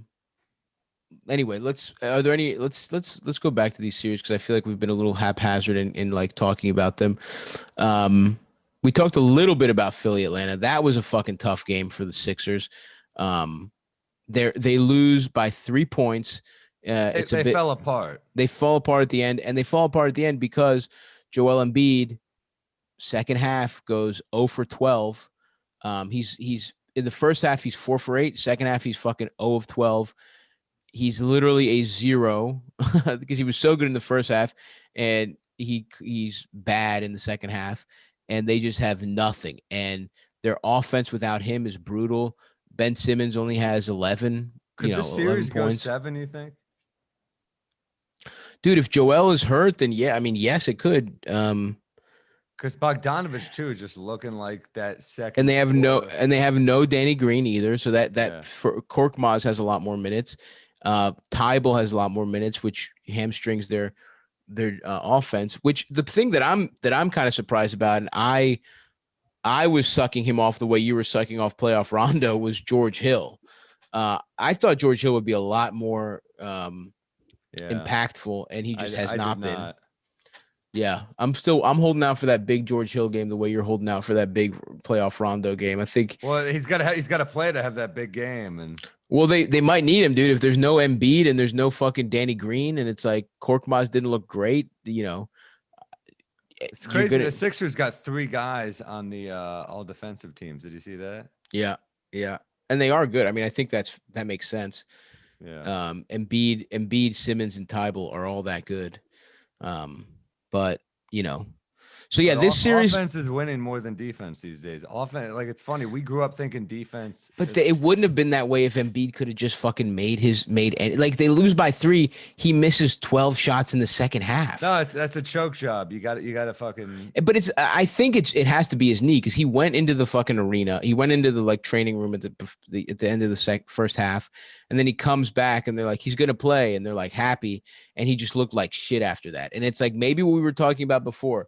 go back to these series, because I feel like we've been a little haphazard in like talking about them. We talked a little bit about Philly Atlanta. That was a fucking tough game for the Sixers. They lose by 3 points. They fell apart. They fall apart at the end, and they fall apart at the end because Joel Embiid, second half, goes 0 for 12. He's in the first half, he's 4 for 8. Second half, he's fucking 0 of 12. He's literally a 0 because he was so good in the first half, and he's bad in the second half, and they just have nothing. And their offense without him is brutal. Ben Simmons only has 11. Could the series 11 go points. 7? You think? Dude, if Joel is hurt, then yeah, I mean, yes, it could. Because Bogdanovich too is just looking like that second. And they have no Danny Green either. So for Korkmaz has a lot more minutes. Tybal has a lot more minutes, which hamstrings their offense. Which the thing that I'm kind of surprised about, and I was sucking him off the way you were sucking off playoff Rondo, was George Hill. I thought George Hill would be a lot more Yeah. impactful, and he just has I not did been. not. Yeah, I'm holding out for that big George Hill game the way you're holding out for that big playoff Rondo game. I think. Well, he's got to play to have that big game, and Well, they might need him, dude. If there's no Embiid and there's no fucking Danny Green, and it's like Korkmaz didn't look great, it's crazy. The Sixers got 3 guys on the all defensive teams. Did you see that? Yeah, and they are good. I mean, I think that makes sense. Yeah. Embiid, Simmons, and Tybal are all that good. But so yeah, this series offense is winning more than defense these days. Offense, like it's funny. We grew up thinking defense, but it wouldn't have been that way if Embiid could have just fucking made like they lose by 3. He misses 12 shots in the second half. No, that's a choke job. You got to fucking. But I think it has to be his knee because he went into the fucking arena. He went into the like training room at the end of the first half, and then he comes back and they're like he's gonna play and they're like happy, and he just looked like shit after that. And it's like maybe what we were talking about before.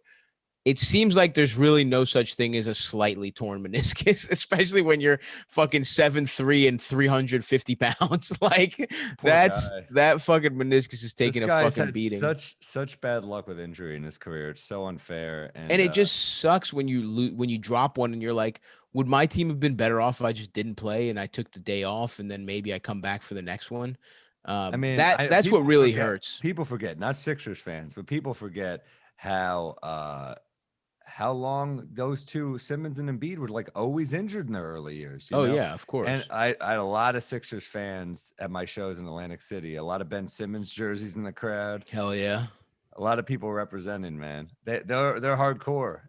It seems like there's really no such thing as a slightly torn meniscus, especially when you're fucking 7'3" and 350 pounds. Like that fucking meniscus is taking a fucking beating. Such bad luck with injury in his career. It's so unfair. And it just sucks when you drop one and you're like, would my team have been better off if I just didn't play and I took the day off and then maybe I come back for the next one? I mean, that's what really hurts. People forget, not Sixers fans, but people forget how long those two, Simmons and Embiid, were like always injured in their early years. You know? Yeah, of course. And I had a lot of Sixers fans at my shows in Atlantic City. A lot of Ben Simmons jerseys in the crowd. Hell yeah. A lot of people representing, man. They're hardcore.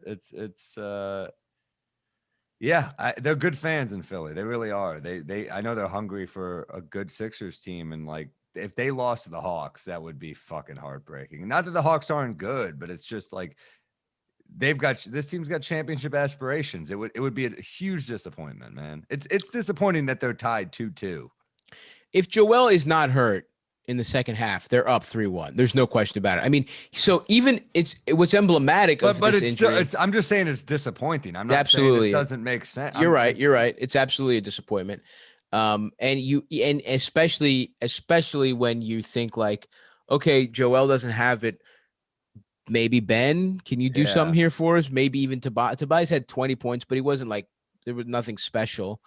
They're good fans in Philly. They really are. I know they're hungry for a good Sixers team, and like if they lost to the Hawks, that would be fucking heartbreaking. Not that the Hawks aren't good, but it's just like this team's got championship aspirations. It would be a huge disappointment, man. It's disappointing that they're tied 2-2. If Joel is not hurt in the second half, they're up 3-1. There's no question about it. I mean, so even what's emblematic of this injury. I'm just saying it's disappointing. I'm not absolutely saying it doesn't make sense. You're right. It's absolutely a disappointment. And especially when you think like, okay, Joel doesn't have it. Maybe Ben, can you do something here for us? Maybe even Tobias. Tobias had 20 points, but he wasn't like there was nothing special.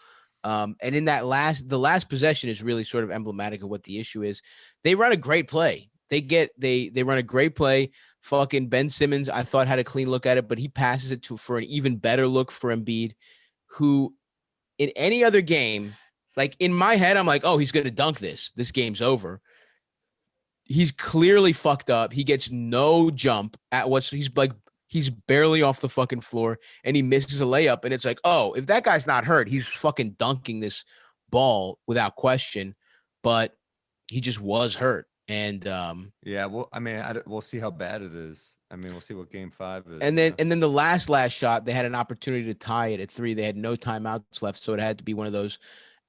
And in the last possession is really sort of emblematic of what the issue is. They run a great play. They run a great play. Fucking Ben Simmons, I thought had a clean look at it, but he passes it for an even better look for Embiid, who in any other game, like in my head, I'm like, oh, he's gonna dunk this. This game's over. He's clearly fucked up. He gets no jump at he's barely off the fucking floor and he misses a layup. And it's like, oh, if that guy's not hurt, he's fucking dunking this ball without question. But he just was hurt. And well, I mean, we'll see how bad it is. I mean, we'll see what game 5 is. And then the last shot, they had an opportunity to tie it at 3. They had no timeouts left, so it had to be one of those.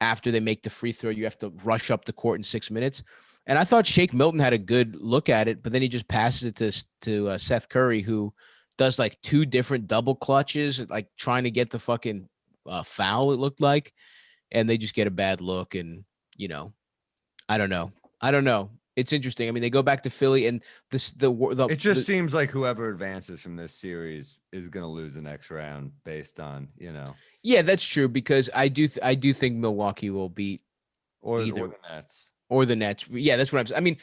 After they make the free throw, you have to rush up the court in 6 minutes. And I thought Shake Milton had a good look at it, but then he just passes it to Seth Curry, who does like 2 different double clutches, like trying to get the fucking foul, it looked like. And they just get a bad look. And, I don't know. It's interesting. I mean, they go back to Philly and it just seems like whoever advances from this series is going to lose the next round based on, Yeah, that's true, because I do think Milwaukee will beat or the Nets. Or the Nets. Yeah, that's what I mean,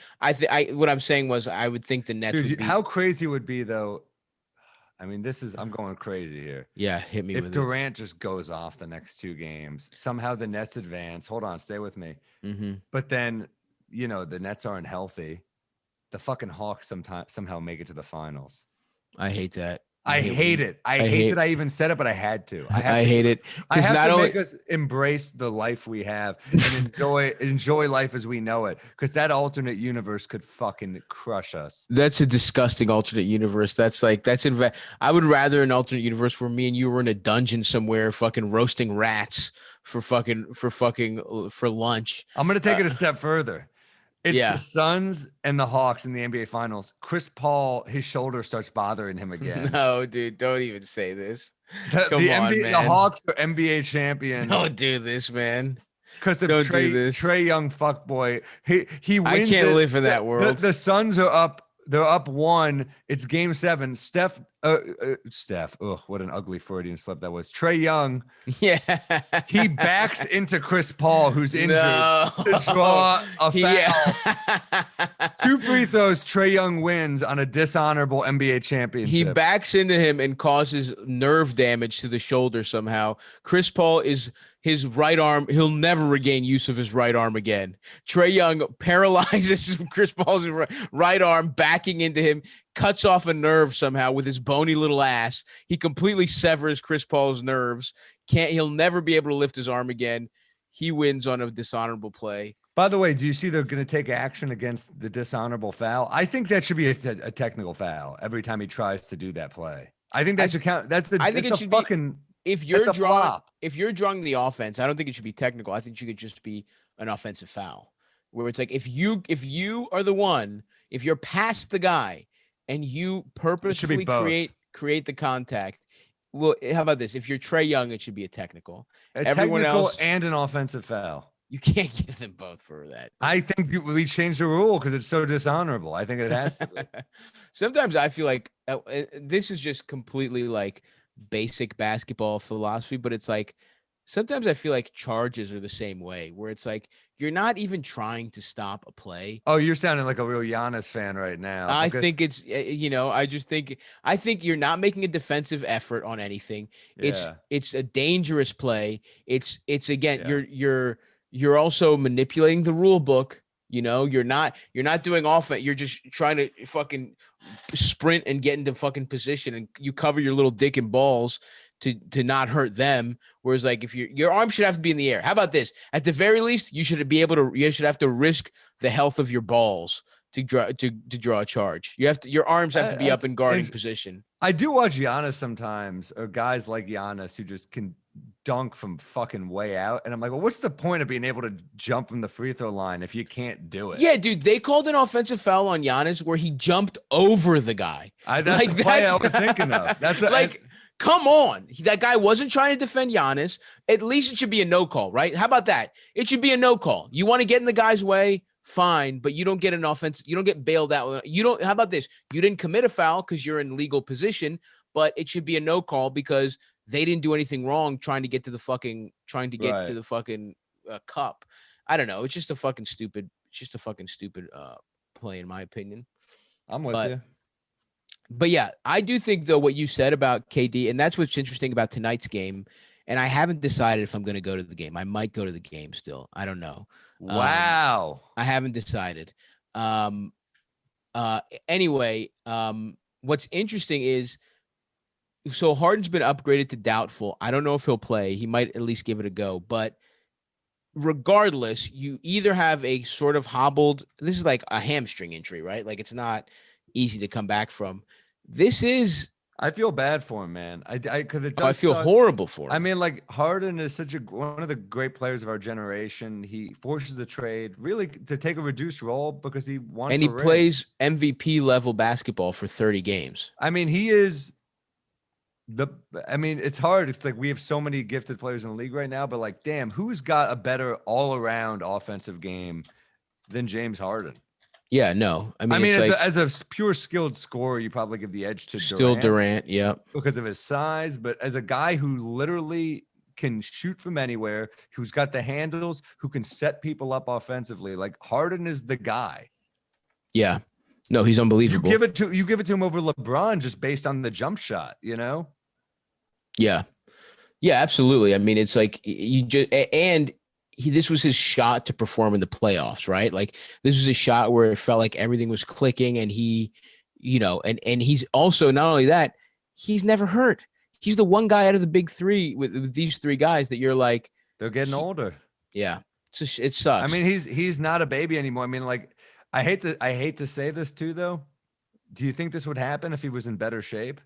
what I'm saying was I would think the Nets would beat. How crazy would be though? I mean, I'm going crazy here. Yeah, hit me with it. If Durant just goes off the next 2 games, somehow the Nets advance. Hold on, stay with me. Mm-hmm. But then, the Nets aren't healthy. The fucking Hawks somehow make it to the finals. I hate that. I hate it. I hate that I even said it, but I had to. I hate it. I have to make us embrace the life we have and enjoy life as we know it. Because that alternate universe could fucking crush us. That's a disgusting alternate universe. I would rather an alternate universe where me and you were in a dungeon somewhere, fucking roasting rats for lunch. I'm gonna take it a step further. It's the Suns and the Hawks in the NBA Finals. Chris Paul, his shoulder starts bothering him again. No, dude, don't even say this. The Hawks are NBA champions. Don't do this, man. because of Don't do this. Trey Young fuckboy. He I wins can't it. live in that world. The Suns are up. They're up 1. It's game 7. Steph. Oh, what an ugly Freudian slip that was. Trey Young. Yeah. He backs into Chris Paul, who's injured, No. to draw a foul. Yeah. 2 free throws. Trey Young wins on a dishonorable NBA championship. He backs into him and causes nerve damage to the shoulder somehow. Chris Paul is his right arm. He'll never regain use of his right arm again. Trey Young paralyzes Chris Paul's right arm, backing into him, cuts off a nerve somehow with his bony little ass. He completely severs Chris Paul's nerves. He'll never be able to lift his arm again. He wins on a dishonorable play. By the way, do you see they're going to take action against the dishonorable foul? I think that should be a technical foul every time he tries to do that play. I think that should count. I think it should fucking. be, if you're that's a flop. if you're drawing the offense, I don't think it should be technical. I think you could just be an offensive foul, where it's like if you are the one, if you're past the guy and you purposefully create the contact. Well, how about this? If you're Trey Young, it should be a technical. Everyone technical else and an offensive foul. You can't give them both for that. I think we changed the rule because it's so dishonorable. I think it has to be. Sometimes I feel like this is just completely like basic basketball philosophy, but it's like sometimes I feel like charges are the same way, where it's like you're not even trying to stop a play. Oh, you're sounding like a real Giannis fan right now. I think it's, I think you're not making a defensive effort on anything. Yeah. It's a dangerous play. It's again, you're also manipulating the rule book. You're not doing offense. You're just trying to fucking sprint and get into fucking position, and you cover your little dick and balls to not hurt them. Whereas like if your arm should have to be in the air. How about this? At the very least, you should have to risk the health of your balls to draw a charge. Your arms have to be up in guarding position. I do watch Giannis sometimes, or guys like Giannis who just can dunk from fucking way out. And I'm like, well, what's the point of being able to jump from the free throw line if you can't do it? Yeah, dude, they called an offensive foul on Giannis where he jumped over the guy. That's the play I was thinking of. That's come on. That guy wasn't trying to defend Giannis. At least it should be a no call, right? How about that? It should be a no call. You want to get in the guy's way, fine, but you don't get an offense. You don't get bailed out. How about this? You didn't commit a foul because you're in legal position, but it should be a no call because they didn't do anything wrong trying to get to the fucking cup. I don't know. It's just a fucking stupid play in my opinion. I'm with you. But yeah, I do think though what you said about KD, and that's what's interesting about tonight's game. And I haven't decided if I'm going to go to the game. I might go to the game still. I don't know. Wow. I haven't decided. Anyway, what's interesting is, so Harden's been upgraded to doubtful. I don't know if he'll play. He might at least give it a go. But regardless, you either have a sort of hobbled, this is like a hamstring injury, right? Like it's not easy to come back from. This is, I feel bad for him, man. Because I feel horrible for him. I mean, like Harden is one of the great players of our generation. He forces the trade really to take a reduced role because he wants. And he plays MVP level basketball for 30 games. I mean, he is it's hard. It's like we have so many gifted players in the league right now, but like, damn, who's got a better all around offensive game than James Harden? Yeah, no. I mean, as a pure skilled scorer, you probably give the edge to Durant, yeah, because of his size. But as a guy who literally can shoot from anywhere, who's got the handles, who can set people up offensively, like Harden is the guy. Yeah, no, he's unbelievable. You give it to him over LeBron just based on the jump shot, Yeah, absolutely. I mean, it's like this was his shot to perform in the playoffs, right? Like this was a shot where it felt like everything was clicking, and he, and he's also, not only that, he's never hurt. He's the one guy out of the big three with these three guys that you're like, they're getting older. Yeah, it sucks. I mean, he's not a baby anymore. I mean, like, I hate to say this too, though. Do you think this would happen if he was in better shape?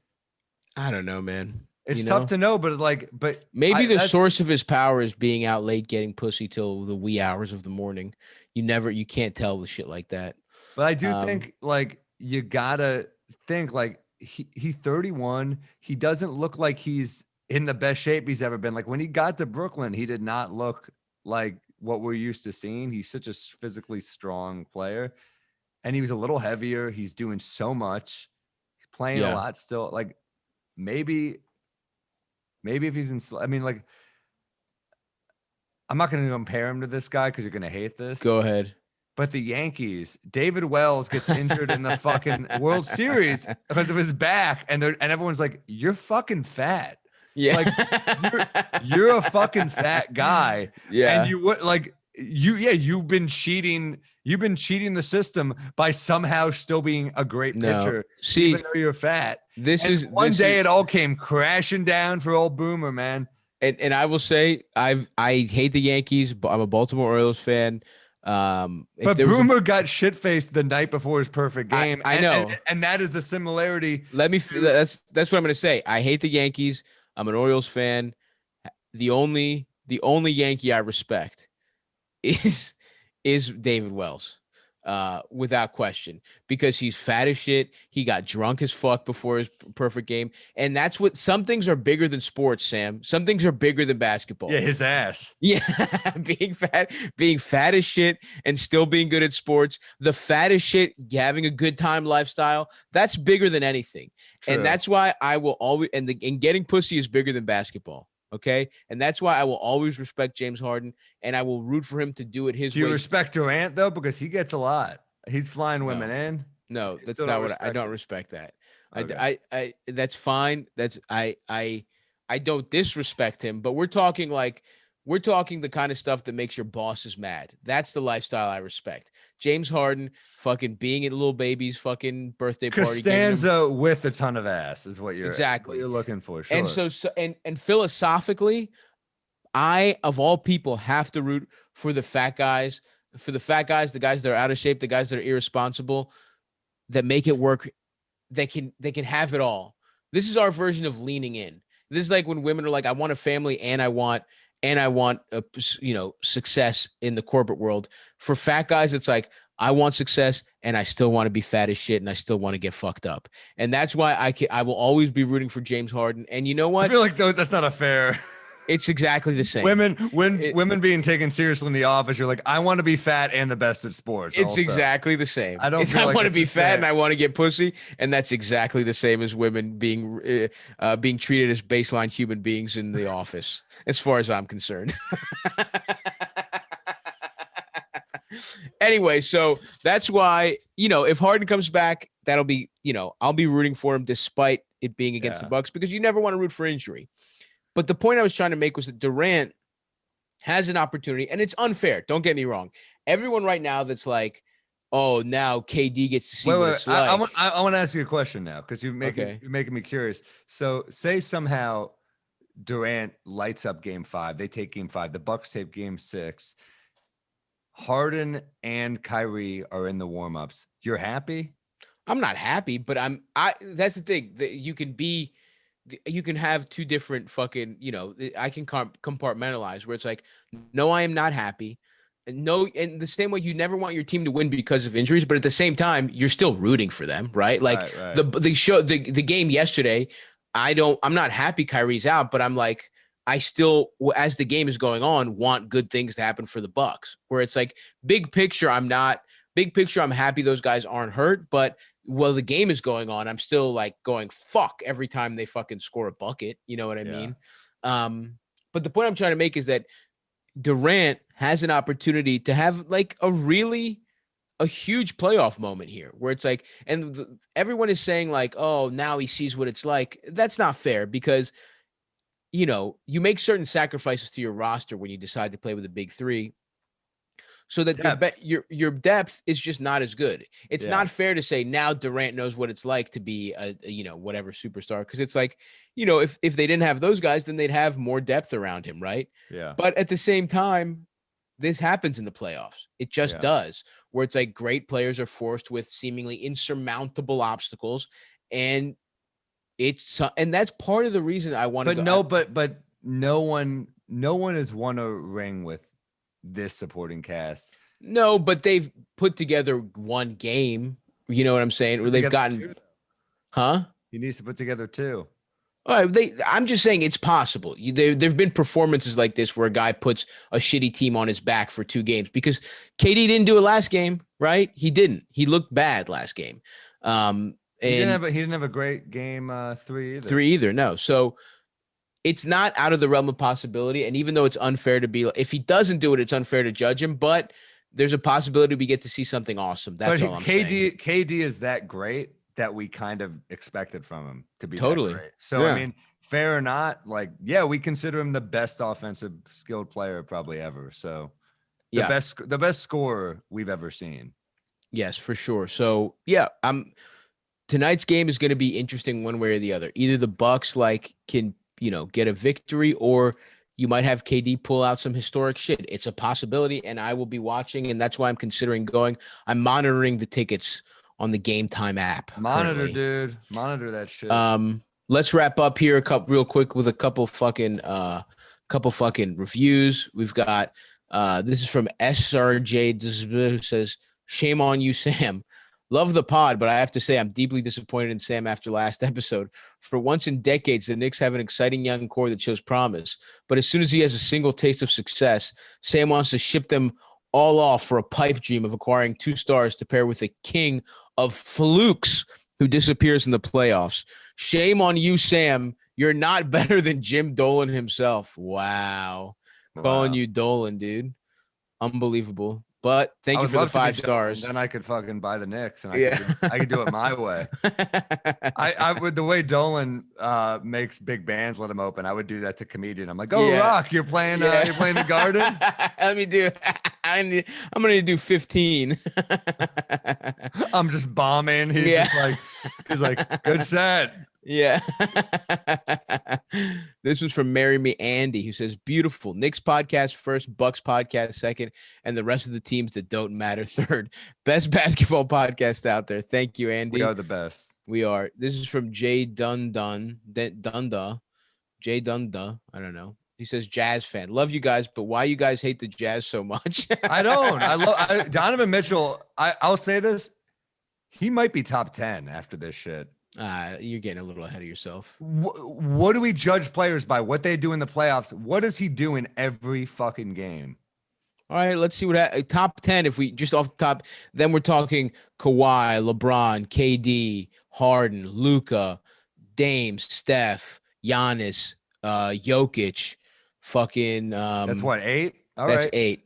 I don't know, man. It's tough to know, but maybe the source of his power is being out late getting pussy till the wee hours of the morning. You can't tell with shit like that. But I do think like you gotta think like he's 31. He doesn't look like he's in the best shape he's ever been. Like when he got to Brooklyn, he did not look like what we're used to seeing. He's such a physically strong player, and he was a little heavier. He's doing so much, he's playing a lot still. Like maybe if he's in, I mean, like I'm not going to compare him to this guy because you're going to hate this. Go ahead. But the Yankees, David Wells gets injured in the fucking World Series because of his back, and everyone's like, "You're fucking fat." Yeah, like you're a fucking fat guy. Yeah, and you would like you've been cheating. You've been cheating the system by somehow still being a great pitcher. See, even though you're fat. One day it all came crashing down for old Boomer, man. And I will say I hate the Yankees, but I'm a Baltimore Orioles fan. But Boomer got shit faced the night before his perfect game. I know, and that is the similarity. That's what I'm gonna say. I hate the Yankees. I'm an Orioles fan. The only Yankee I respect is David Wells. Without question, because he's fat as shit. He got drunk as fuck before his perfect game. And that's what some things are bigger than sports, Sam. Some things are bigger than basketball. Yeah, his ass. Yeah. being fat as shit and still being good at sports. The fat as shit, having a good time lifestyle, that's bigger than anything. True. And that's why I will always, and getting pussy is bigger than basketball. Okay. And that's why I will always respect James Harden, and I will root for him to do it his way. Do you respect Durant though? Because he gets a lot. He's flying women in. No, that's not what I don't respect that. Okay. I that's fine. I don't disrespect him, but we're talking the kind of stuff that makes your bosses mad. That's the lifestyle I respect. James Harden fucking being at little baby's fucking birthday party. Costanza with a ton of ass is what you're looking for. Sure. And so and philosophically, I, of all people, have to root for the fat guys, the guys that are out of shape, the guys that are irresponsible, that make it work. They can have it all. This is our version of leaning in. This is like when women are like, I want a family and I want success in the corporate world. For fat guys, it's like, I want success and I still want to be fat as shit and I still want to get fucked up. And that's why I will always be rooting for James Harden. And you know what? I feel like that's not a fair. It's exactly the same. Women being taken seriously in the office, you're like, I want to be fat and the best at sports. It's also exactly the same. I want to be fat and I want to get pussy, and that's exactly the same as women being treated as baseline human beings in the office, as far as I'm concerned. Anyway, so that's why, if Harden comes back, that'll be, I'll be rooting for him despite it being against the Bucks, because you never want to root for injury. But the point I was trying to make was that Durant has an opportunity, and it's unfair. Don't get me wrong. Everyone right now that's like, oh, now KD gets to see what it's like. I want to ask you a question now, because you're making me curious. So say somehow Durant lights up game 5. They take game 5. The Bucks take game 6. Harden and Kyrie are in the warmups. You're happy? I'm not happy, but that's the thing, that you can have two different fucking, I can compartmentalize where it's like, no, I am not happy. No, in the same way, you never want your team to win because of injuries, but at the same time, you're still rooting for them, right? Like right. The game yesterday, I'm not happy Kyrie's out, but I'm like, I still, as the game is going on, want good things to happen for the Bucks, where it's like big picture, I'm happy those guys aren't hurt, but while the game is going on, I'm still like going, fuck, every time they fucking score a bucket. You know what I mean? But the point I'm trying to make is that Durant has an opportunity to have like a huge playoff moment here, where it's like, and everyone is saying like, oh, now he sees what it's like. That's not fair, because you make certain sacrifices to your roster when you decide to play with a big 3, so that your depth is just not as good. It's not fair to say now Durant knows what it's like to be a whatever superstar, because it's like, if they didn't have those guys, then they'd have more depth around him, right? Yeah. But at the same time, this happens in the playoffs. It just does, where it's like great players are forced with seemingly insurmountable obstacles, and that's part of the reason I want to. But no one has won a ring with this supporting cast. No, but they've put together one game. You know what I'm saying? Or they've gotten, 2. He needs to put together 2. All right, I'm just saying it's possible. There've been performances like this where a guy puts a shitty team on his back for 2 games because KD didn't do it last game, right? He didn't. He looked bad last game. He And didn't have a great game 3 either. 3 either. No. So it's not out of the realm of possibility. And even though it's unfair to be, if he doesn't do it, it's unfair to judge him. But there's a possibility we get to see something awesome. That's all I'm saying. KD is that great that we kind of expected from him to be Totally. that great. So I mean, fair or not, like, yeah, we consider him the best offensive skilled player probably ever. So the best scorer we've ever seen. Yes, for sure. So yeah, tonight's game is going to be interesting one way or the other. Either the Bucks can, get a victory, or you might have KD pull out some historic shit. It's a possibility, and I will be watching, and that's why I'm considering going. I'm monitoring the tickets on the Game Time app. Dude. Monitor that shit. Let's wrap up here real quick with a couple fucking reviews. We've got this is from SRJ, who says, "Shame on you, Sam. Love the pod, but I have to say I'm deeply disappointed in Sam after last episode. For once in decades, the Knicks have an exciting young core that shows promise. But as soon as he has a single taste of success, Sam wants to ship them all off for a pipe dream of acquiring 2 stars to pair with a king of flukes who disappears in the playoffs. Shame on you, Sam. You're not better than Jim Dolan himself." Wow. Calling you Dolan, dude. Unbelievable. But thank you for the 5 stars. Then I could fucking buy the Knicks, and I could do it my way. I would, the way Dolan makes big bands let him open. I would do that to comedian. I'm like, Rock, you're playing the Garden. Let me do. I'm gonna do 15. I'm just bombing. He's like, good set. Yeah. This one's from Marry Me Andy, who says, "Beautiful. Knicks podcast first, Bucks podcast second, and the rest of the teams that don't matter third. Best basketball podcast out there." Thank you, Andy. We are the best. We are. This is from Jay Dunda. Jay Dunda. I don't know. He says, "Jazz fan. Love you guys, but why you guys hate the Jazz so much?" I don't. I love Donovan Mitchell. I'll say this. He might be top 10 after this shit. You're getting a little ahead of yourself. What do we judge players by? What they do in the playoffs? What does he do in every fucking game? All right, let's see what top 10. If we just off the top, then we're talking Kawhi, LeBron, KD, Harden, Luka, Dame, Steph, Giannis, Jokic, fucking. That's what, 8? That's 8.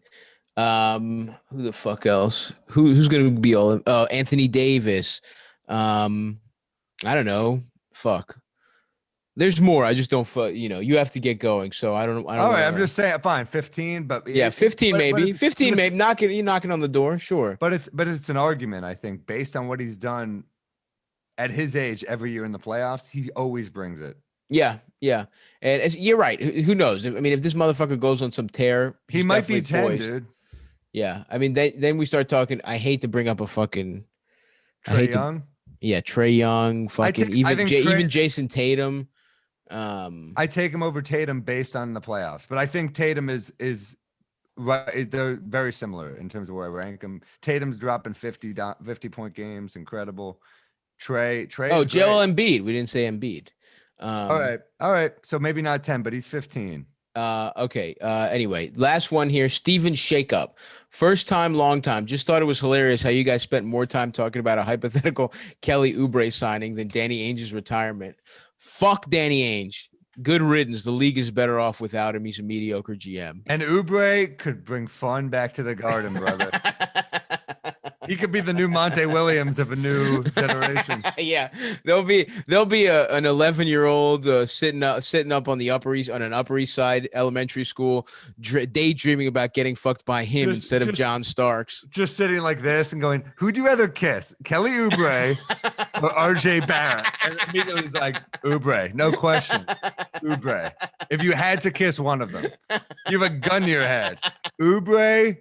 Who the fuck else? Who's gonna be all? Anthony Davis. I don't know. Fuck. There's more. I just don't. You have to get going. So I don't. All right. I'm just saying. Fine. 15. But 15 maybe. 15 maybe. You're knocking on the door. Sure. But it's an argument. I think based on what he's done at his age every year in the playoffs, he always brings it. Yeah. And you're right. Who knows? I mean, if this motherfucker goes on some tear, he might be 10, poised. Dude. Yeah. I mean, then we start talking. I hate to bring up a fucking Trae Young. Trae Young, fucking even Jason Tatum. I take him over Tatum based on the playoffs, but I think Tatum is right. They're very similar in terms of where I rank them. Tatum's dropping 50-point games, incredible. Trae. Oh, Joel Embiid. We didn't say Embiid. All right. So maybe not 10, but he's 15. Okay. Anyway, last one here. Steven Shakeup. First time, long time. Just thought it was hilarious how you guys spent more time talking about a hypothetical Kelly Oubre signing than Danny Ainge's retirement. Fuck Danny Ainge. Good riddance. The league is better off without him. He's a mediocre GM. And Oubre could bring fun back to the Garden, brother. He could be the new Monte Williams of a new generation. Yeah, there'll be an 11-year-old sitting up on an Upper East Side elementary school, daydreaming about getting fucked by him instead of John Starks. Just sitting like this and going, "Who'd you rather kiss, Kelly Oubre or RJ Barrett?" And immediately he's like, "Oubre, no question, Oubre. If you had to kiss one of them, you have a gun to your head, Oubre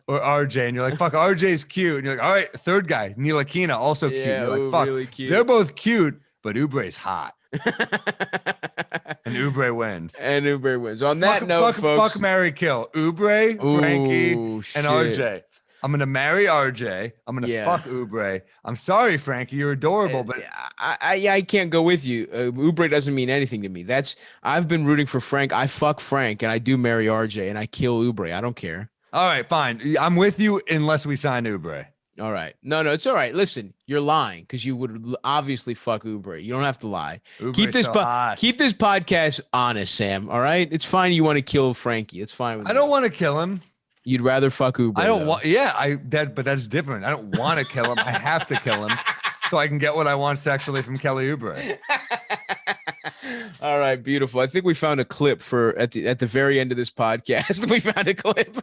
or RJ," and you're like, "Fuck, RJ's cute." And you're like, "All right, third guy, Ntilikina, also cute." Yeah, you're like, "Fuck, really cute. They're both cute, but Oubre's hot." And Oubre wins. On that note, folks, fuck, marry, kill. Oubre, Frankie, and RJ. I'm gonna marry RJ. I'm gonna Yeah. fuck Oubre. I'm sorry, Frankie. You're adorable, but I can't go with you. Oubre doesn't mean anything to me. I've been rooting for Frank. I fuck Frank and I do marry RJ and I kill Oubre. I don't care. all right, fine. I'm with you unless we sign Oubre. All right. No, it's all right. Listen, you're lying because you would obviously fuck Oubre. You don't have to lie. Keep Oubre's so hot. keep this podcast honest, Sam. All right. It's fine. You want to kill Frankie. It's fine. With I don't want to kill him. You'd rather fuck Oubre. I don't want. Yeah, but that's different. I don't want to kill him. I have to kill him so I can get what I want sexually from Kelly Oubre. All right, beautiful. I think we found a clip for at the very end of this podcast. We found a clip.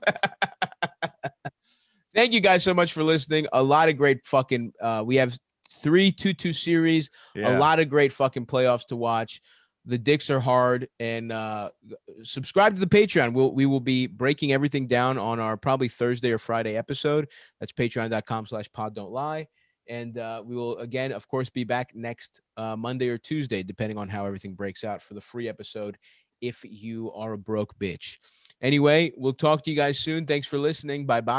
Thank you guys so much for listening. A lot of great fucking. We have 3 2-2 series. Yeah. A lot of great fucking playoffs to watch. The dicks are hard, and subscribe to the Patreon. We will be breaking everything down on our probably Thursday or Friday episode. That's patreon.com/poddon'tlie. And we will, again, of course, be back next Monday or Tuesday, depending on how everything breaks out for the free episode, if you are a broke bitch. Anyway, we'll talk to you guys soon. Thanks for listening. Bye-bye.